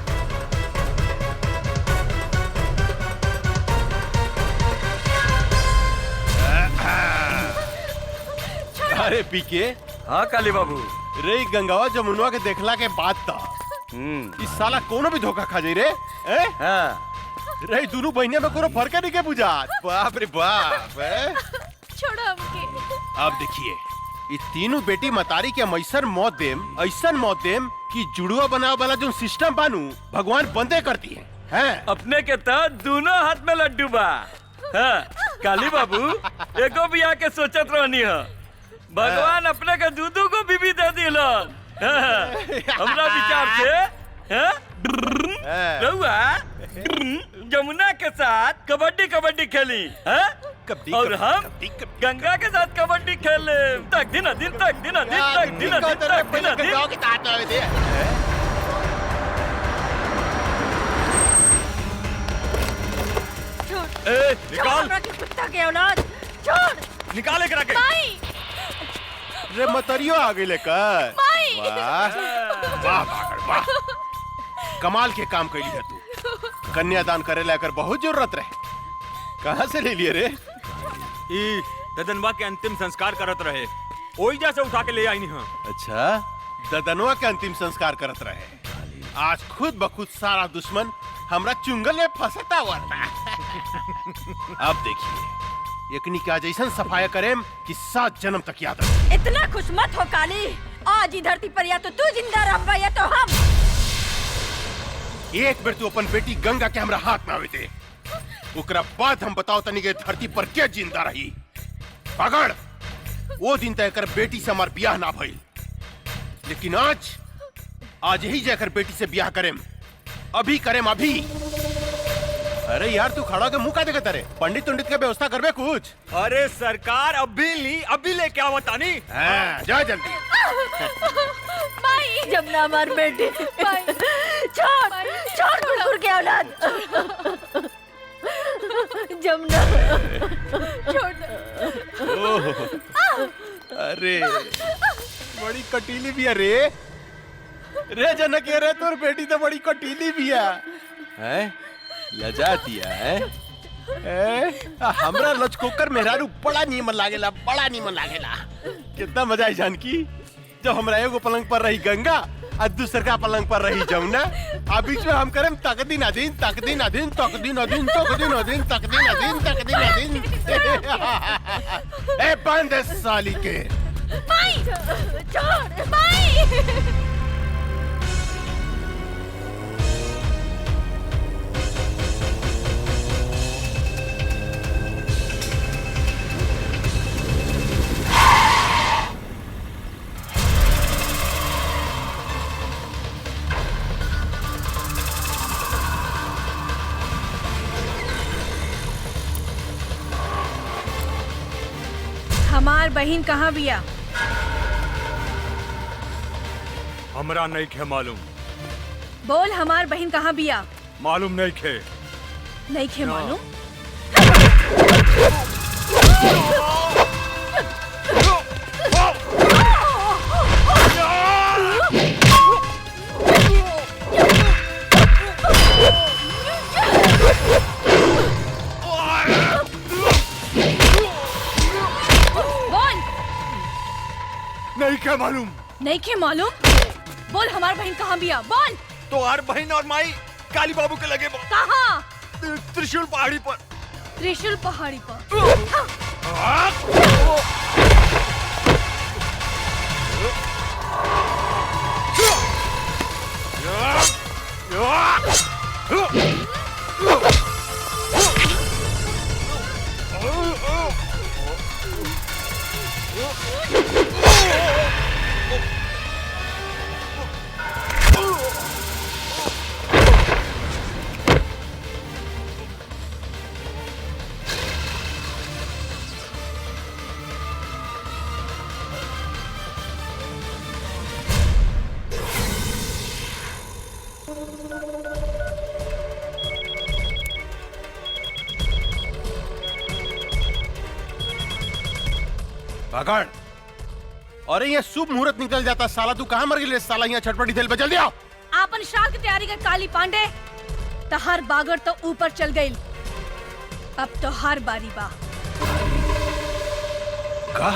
अरे पीके। हाँ काली बाबू। रे गंगावा जमुनवा के देखला के बाद था इस साला कोनो भी धोखा खा जाई रे। हाँ। रे दोनों बहनिया में कोनो फर्क नहीं के बुझा। बाप रे बाप। छोड़ो हमके। अब देखिए, ये तीनों बेटी मतारी के हम ऐसन मौत देम कि जुड़वा बनावे वाला जो सिस्टम बानू भगवान बंदे करती है। अपने के तो दोनों हाथ में लड्डू बा। हाँ, काली बाबू एको भी आके सोचत रहनी है, भगवान अपने के दूधू को बीबी दे दिलन। हमरा विचार से रहुआ जमुना के साथ कबड्डी कबड्डी खेली, और हम गंगा के साथ कबड्डी खेले। तक दिन दिन तक दिन दिन तक दिन दिन तक दिन दिन। निकाल कुत्ता के औलाद, छोड़। निकाले करा के। माई! रे मतरियो आ गई लेकर। माई! वाह वाह वाह, कमाल के काम कैली है तू। कन्यादान करे लेकर बहुत जरूरत रहे, कहाँ से ले लिए रे? ई ददनवा के अंतिम संस्कार करत रहे, ओइजा से उठा के ले आई नहीं। अच्छा, ददनवा के अंतिम संस्कार करत रहे। आज खुद बखुद सारा दुश्मन हमरा चुंगल में फंसता हुआ था। अब देखिए, एकनी का जैसन सफाया करेम कि 7 जन्म तक याद रहे। इतना खुश मत हो काली, आज ही धरती पर या तो तू जिंदा रह या तो हम। एक बेर तू अपन बेटी गंगा के हमरा हाथ में आवे दे, ओकरा बाद हम बताओ तनी के धरती पर क्या जिंदा रही। पकड़, वो दिन तय कर बेटी से हमार ब्याह ना भइल, लेकिन आज यही जाकर बेटी से ब्याह करेम, अभी करेम अभी। अरे यार तू खड़ा के मुंह का देखत रे? पंडित उंडित के व्यवस्था करबे कुछ? अरे सरकार अभी लेके आओ तानी। जा जल्दी। माई जब ना हमार बेटी छोड़ कुकुर के औलाद जमुना अरे बड़ी कटीली भी है रे जनक, रे तोर बेटी तो बड़ी कटीली भी है लजाती है। हमरा लचकोकर मेहरारू बड़ा नीमन लागेला, बड़ा नीमन लागेला। कितना मजा आई जानकी, जब हमरा एगो पलंग पर रही गंगा और दूसर का पलंग पर रही जमुना, आ बीच में हम करें तकदीन अदीन तकदीन अदीन तकदीन अदीन तकदीन अदीन तकदीन अदीन तकदीन अदीन। ए बंद साली के माई छोड़ माई। हमार बहन कहाँ बिया? हमरा नहीं खे मालूम। बोल हमार बहन कहाँ बिया? मालूम नहीं खे। नहीं खे मालूम? नहीं क्या मालूम? नहीं खे मालूम? बोल हमार बहन कहाँ बिया? बोल। तो हर बहन और माई काली बाबू के लगे कहाँ? त्रिशूल पहाड़ी पर। त्रिशूल पहाड़ी पर। पकड़। अरे ये शुभ मुहूर्त निकल जाता साला, तू कहाँ मर गई साला? यहाँ छटपटी दिल पे जल्दी आओ। आपन श्राद्ध की तैयारी कर काली पांडे। तहार बागड़ तो ऊपर चल गई, अब तो हर बारी बा। का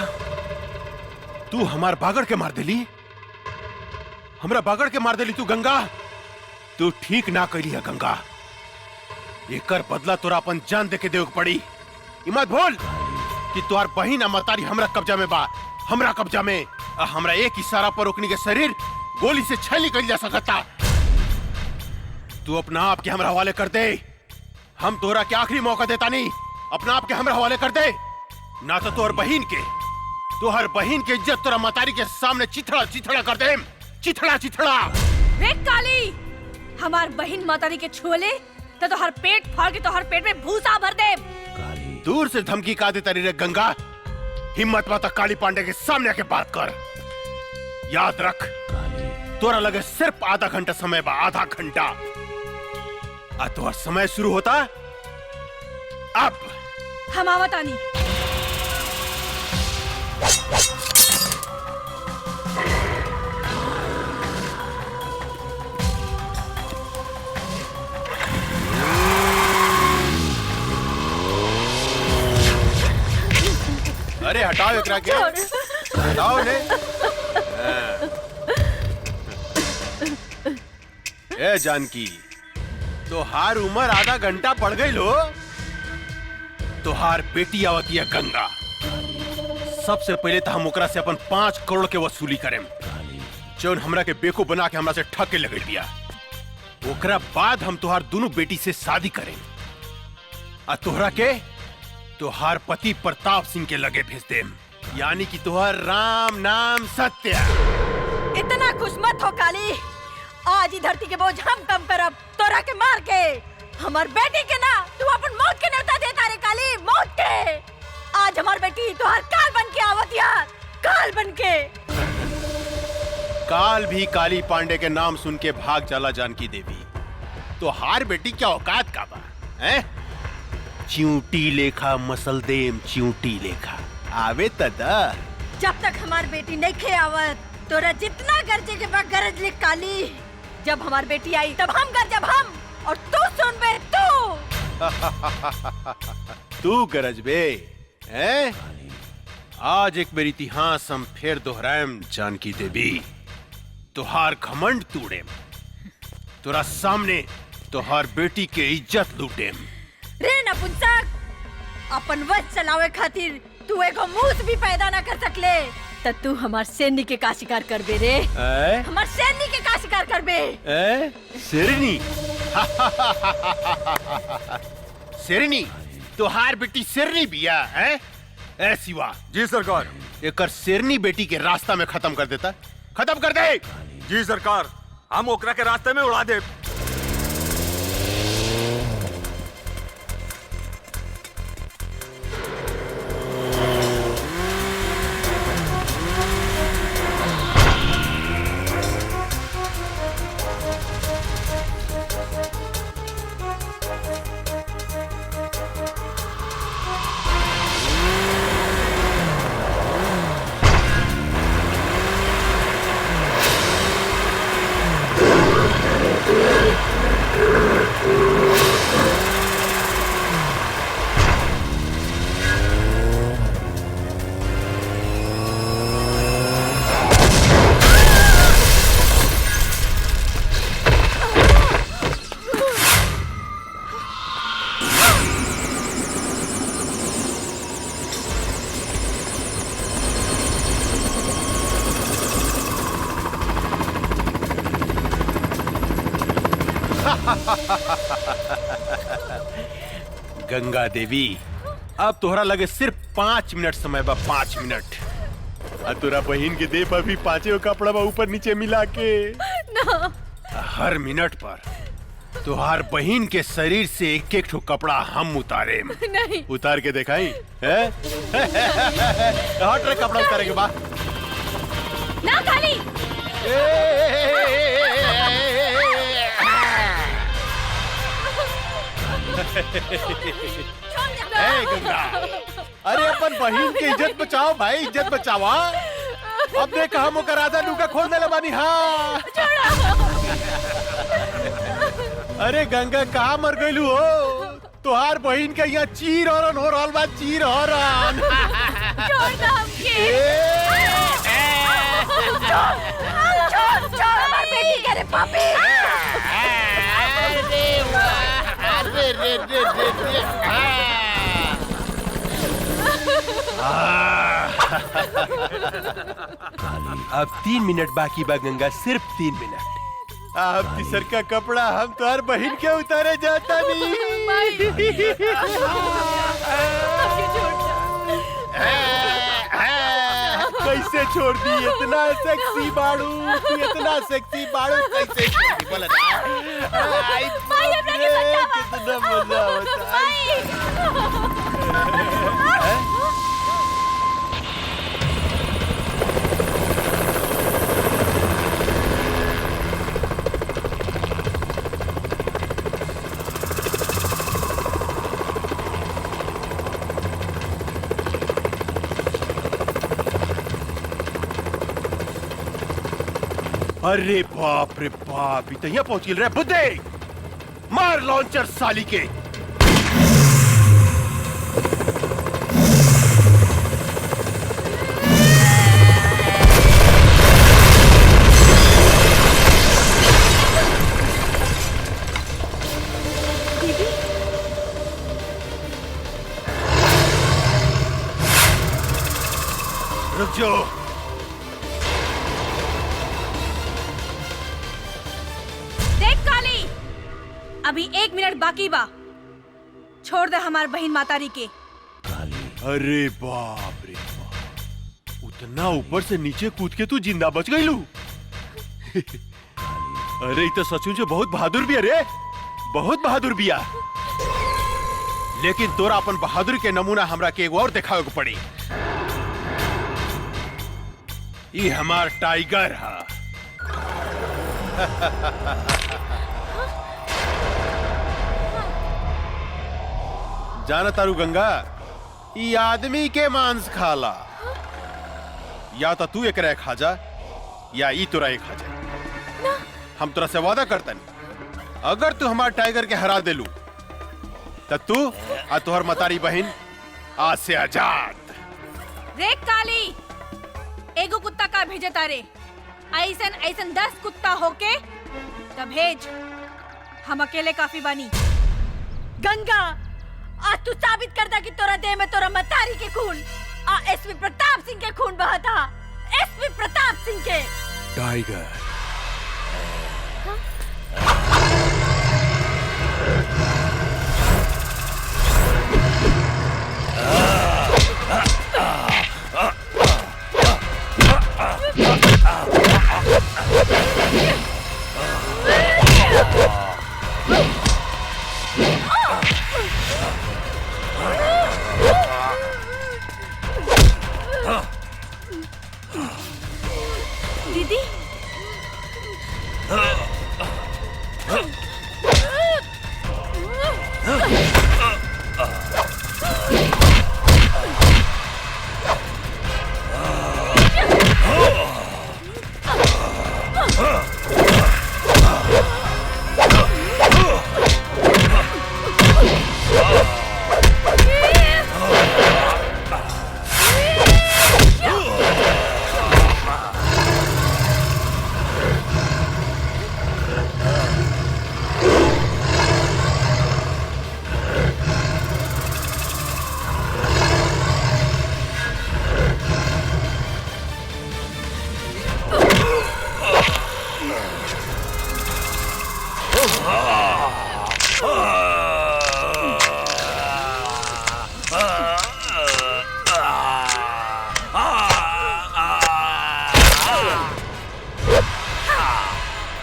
तू हमार बागड़ के मार देली? हमरा बागड़ के मार देली तू गंगा? तू ठीक ना कैली है गंगा, एकर बदला तोरा अपन जान देके देव पड़ी। मत भूल कि तुहार बहिन मतारी हमरा कब्जा में बा, हमरा कब्जा में। हमरा एक इशारा पर ओकनी के शरीर गोली से छेली कर जा सकता। तू अपना आप के हमरा हवाले कर दे, हम तोरा के आखिरी मौका देता नहीं। अपना आप के हमरा हवाले कर दे, ना तो तोहर बहिन के इज्जत तोरा मतारी के सामने चिथड़ा चिथड़ा कर दे, चिथड़ा चिथड़ा। रे काली, हमार बहिन मातारी के छुले तो हर पेट फाड़ के तो हर पेट में भूसा भर दे। दूर से धमकी का देता रे गंगा, हिम्मत माता काली पांडे के सामने आके बात कर। याद रख, तोरा लगे सिर्फ आधा घंटा समय बा, आधा घंटा। आ तोहर समय शुरू होता अब। हम आवतानी। अरे हटाओ एकरा के, हटाओ ने। ए जानकी, तोहार उम्र आधा घंटा पड़ गई लो। तोहार बेटी आवती है गंगा। सबसे पहले तो हम ओकरा से अपन 5 करोड़ के वसूली करें, जौन हमरा के बेको बना के हमरा से ठग के लगे दिया। ओकरा बाद हम तोहार दोनों बेटी से शादी करें। आ तोहरा के तुहार पति प्रताप सिंह के लगे भेज देम, यानी कि तुहार राम नाम सत्य। इतना खुश मत हो काली, आज ही धरती के बोझ हम कम करब तोरा के मार के। हमार बेटी के ना तू अपन मौत के न्योता देता रे काली, मौत के। आज हमार बेटी तुहार काल बन के आवत यार, काल बन के। काल भी काली पांडे के नाम सुन के भाग चला जानकी देवी। तो हार बेटी क्या औकात का बा हैं? चिऊटी लेखा मसल देम, चिऊटी लेखा आवे तदा। जब तक हमार बेटी नहीं खे आवत तोरा जितना गरजे के बाद गरज ले काली। जब हमार बेटी आई तब हम गरजब हम, और तू सुन बे तू। तू गरज बे हैं? आज एक मेरी इतिहास हम फिर दोहराएम जानकी देवी। तुहार घमंड तूड़ेम, तोरा सामने तुहार बेटी के इज्जत लूटेम। रे नपुंसक, अपन वश चलावे खातिर तू एगो मूस भी पैदा न कर सकले, त तू हमार सैनी के का शिकार करबे रे? हमार सैनी के का शिकार करबे? शेरनी? शेरनी? तुहार बेटी शेरनी बिया है? ए शिवा। जी सरकार। एकर शेरनी बेटी के रास्ता में खत्म कर देता, खत्म कर दे। जी सरकार, हम ओकरा के रास्ते में उड़ा दे। गंगा देवी, अब तोहरा लगे सिर्फ 5 मिनट समय बा, 5 मिनट। तोरा बहन के दे पर भी 5 कपड़ा बा ऊपर नीचे मिला के ना। हर मिनट पर तुहार बहन के शरीर से एक एक ठो कपड़ा हम उतारे। नहीं। उतार के दिखाई है? हट रे, कपड़ा उतारे के बाद ना खाली। गंगा, अरे अपन बहन की इज्जत बचाओ भाई, इज्जत बचावा। अब देख हम ओकर आधा लुगा खोल देले बानी। हाँ अरे गंगा कहाँ मर गइलू हो? तुहार बहन के यहाँ चीर हरन हो रहल बा, चीर हरन। छोड़ दो हमके। छोड़ हमार बेटी के रे पापी। अब 3 मिनट बाकी बा गंगा, सिर्फ 3 मिनट। अब तीसर का कपड़ा हम तुहार बहन के उतारे जाता नहीं। कैसे छोड़ दी? इतना सेक्सी बाड़ू, तू इतना सेक्सी बाड़ू, कैसे छोड़ दी? बोला ना। कितना मजा होता है। अरे बाप रे बाप, इतना पहुंच गिल रे बुद्धे। मार लॉन्चर साली के। रुक जाओ। देख काली, अभी 1 मिनट बाकी बा। छोड़ दे हमार बहन मातारी के। अरे बाप रे बाप, उतना ऊपर से नीचे कूद के तू जिंदा बच गई लू। अरे ये तो सचमुच बहुत बहादुर भी, अरे बहुत बहादुर बिया। लेकिन तोरा अपन बहादुर के नमूना हमरा के एगो और दिखावे को पड़ी। ये हमार टाइगर है। जाना तारू गंगा, ये आदमी के मांस खाला। या तो तू एक खा जा या ई तोरा एक खा जा। हम तोरा से वादा करतन, अगर तू हमार टाइगर के हरा देलू तो तू आ तोहर मतारी बहन आज से आजाद। रे काली, एगो कुत्ता का भेजे तारे, ऐसन ऐसन 10 कुत्ता होके तब भेज, हम अकेले काफी बानी। गंगा, आज तू साबित कर दा कि तोरा देह में तोरा मतारी के खून आ एसपी प्रताप सिंह के खून बहा था। एसपी प्रताप सिंह के। टाइगर दीदी,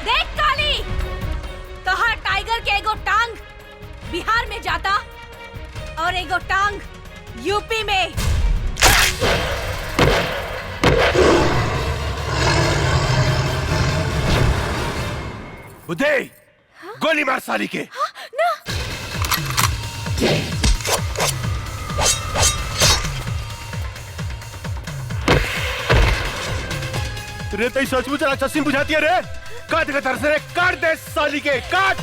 देख काली, तोहार टाइगर के एगो टांग बिहार में जाता और एगो टांग यूपी में। बुद्धे, गोली मार साली के। ना। रे तई सचमुच राक्षसी बुझाती है रे। काट के तरस रे, काट दे साली के, काट।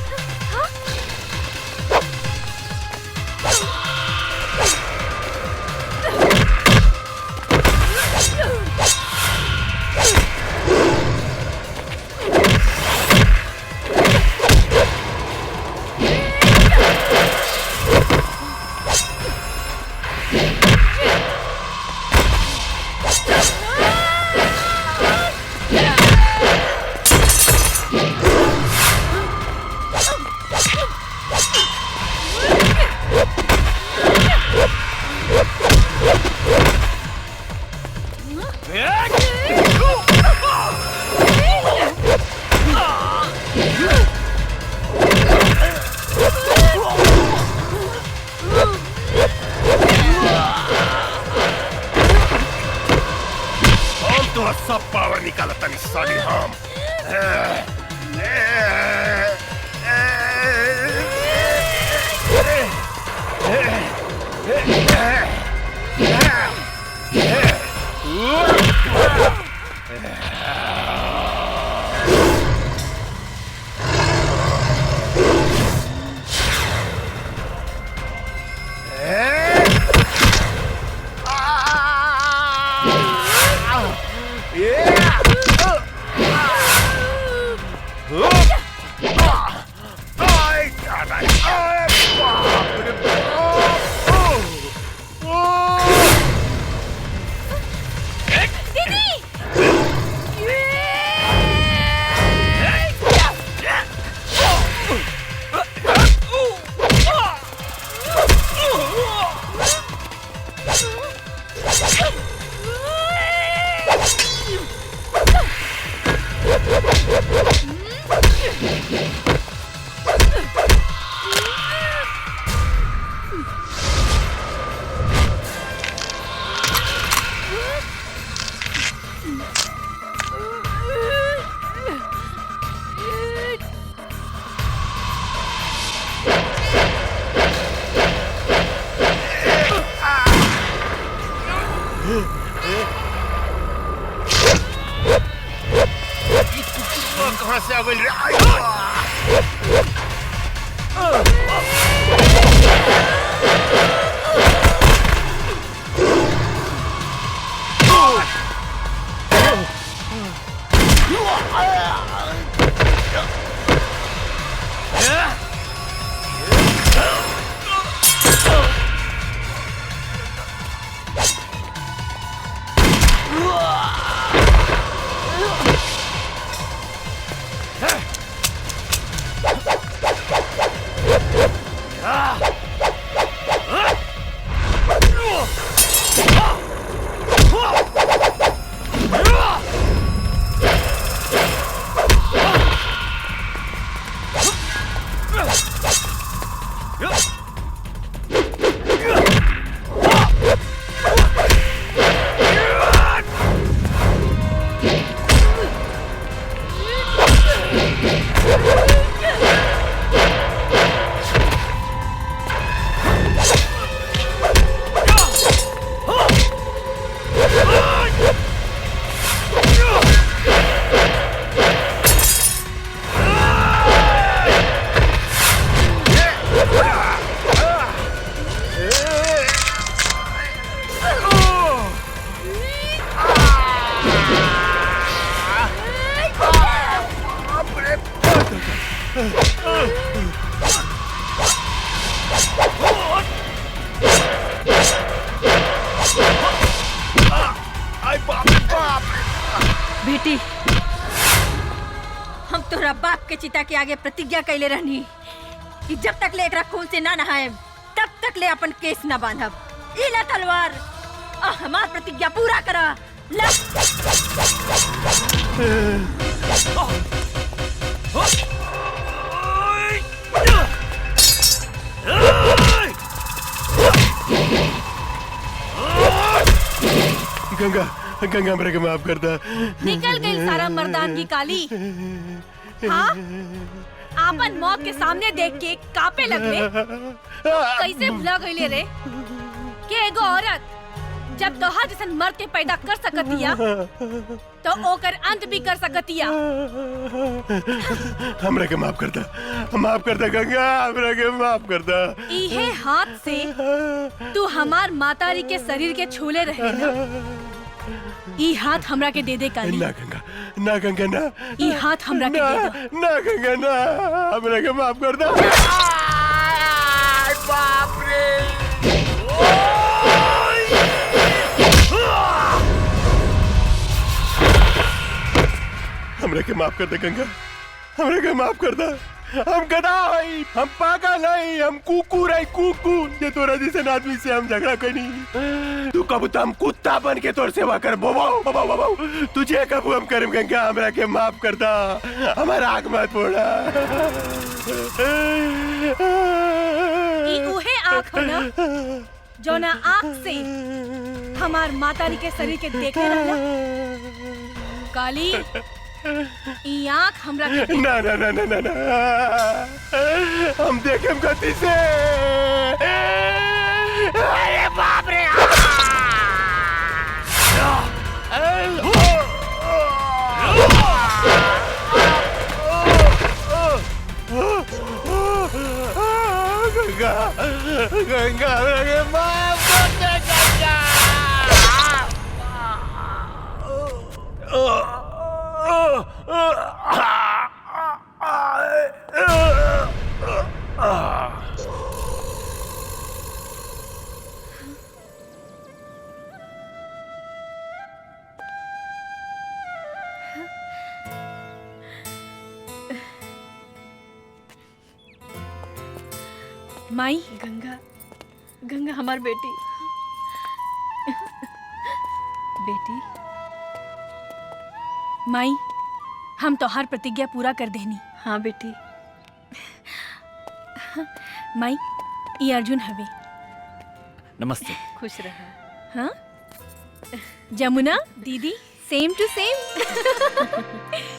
सब पावर निकाला तनी साली हम। कहाँ से आ गई रे? बेटी, हम तोरा बाप के चिता के आगे प्रतिज्ञा कैले रहनी कि जब तक ले एकरा खून से ना नहाए तब तक ले अपन केस ना बांधब। ई ला तलवार और हमार प्रतिज्ञा पूरा करा। ला। गंगा गंगा मेरे को माफ कर दा। निकल गई सारा मर्दानगी काली। हाँ, आपन मौत के सामने देख के कापे लगले। कैसे भुला गईले रे कि एगो औरत जब तोहर जैसन मर्द के पैदा कर सकतिया तो ओकर अंत भी कर सकतिया। हमरा के माफ कर दा गंगा, हमरा के माफ कर दा। इहे हाथ से तू हमार मातारी के शरीर के छूले रहे ना, ई हाथ हमरा के दे दे काली। ना गंगा ना। ई हाथ हमरा के दे दो। ना गंगा ना, हमरा के माफ कर दा। बाप रे। हमरा के माफ कर दे गंगा, हमरा के माफ कर दा। हम गधा हई, हम पागल हई, हम कुकुर हई, कुकुर। ये तोरा जैसे आदमी से हम झगड़ा करी। तू कब तो हम कुत्ता बन के तोर सेवा कर। बाबा तुझे कब हम करम गंगा, हमरा के माफ कर दा। हमारा आग मत फोड़ा। ई उहे आँख हो ना जो ना आँख से हमार मातारी के शरीर के देखे रहला। काली, ई आँख हमरा के ना ना ना ना ना ना, हम देखेम गति से। अरे बाप रे। गंगा गंगा माफ कर दे गंगा। माई, गंगा हमार बेटी। माई, हम तो हर प्रतिज्ञा पूरा कर देनी। हाँ बेटी। माई ये अर्जुन हवे। नमस्ते। खुश रहा। हाँ जमुना दीदी सेम टू सेम।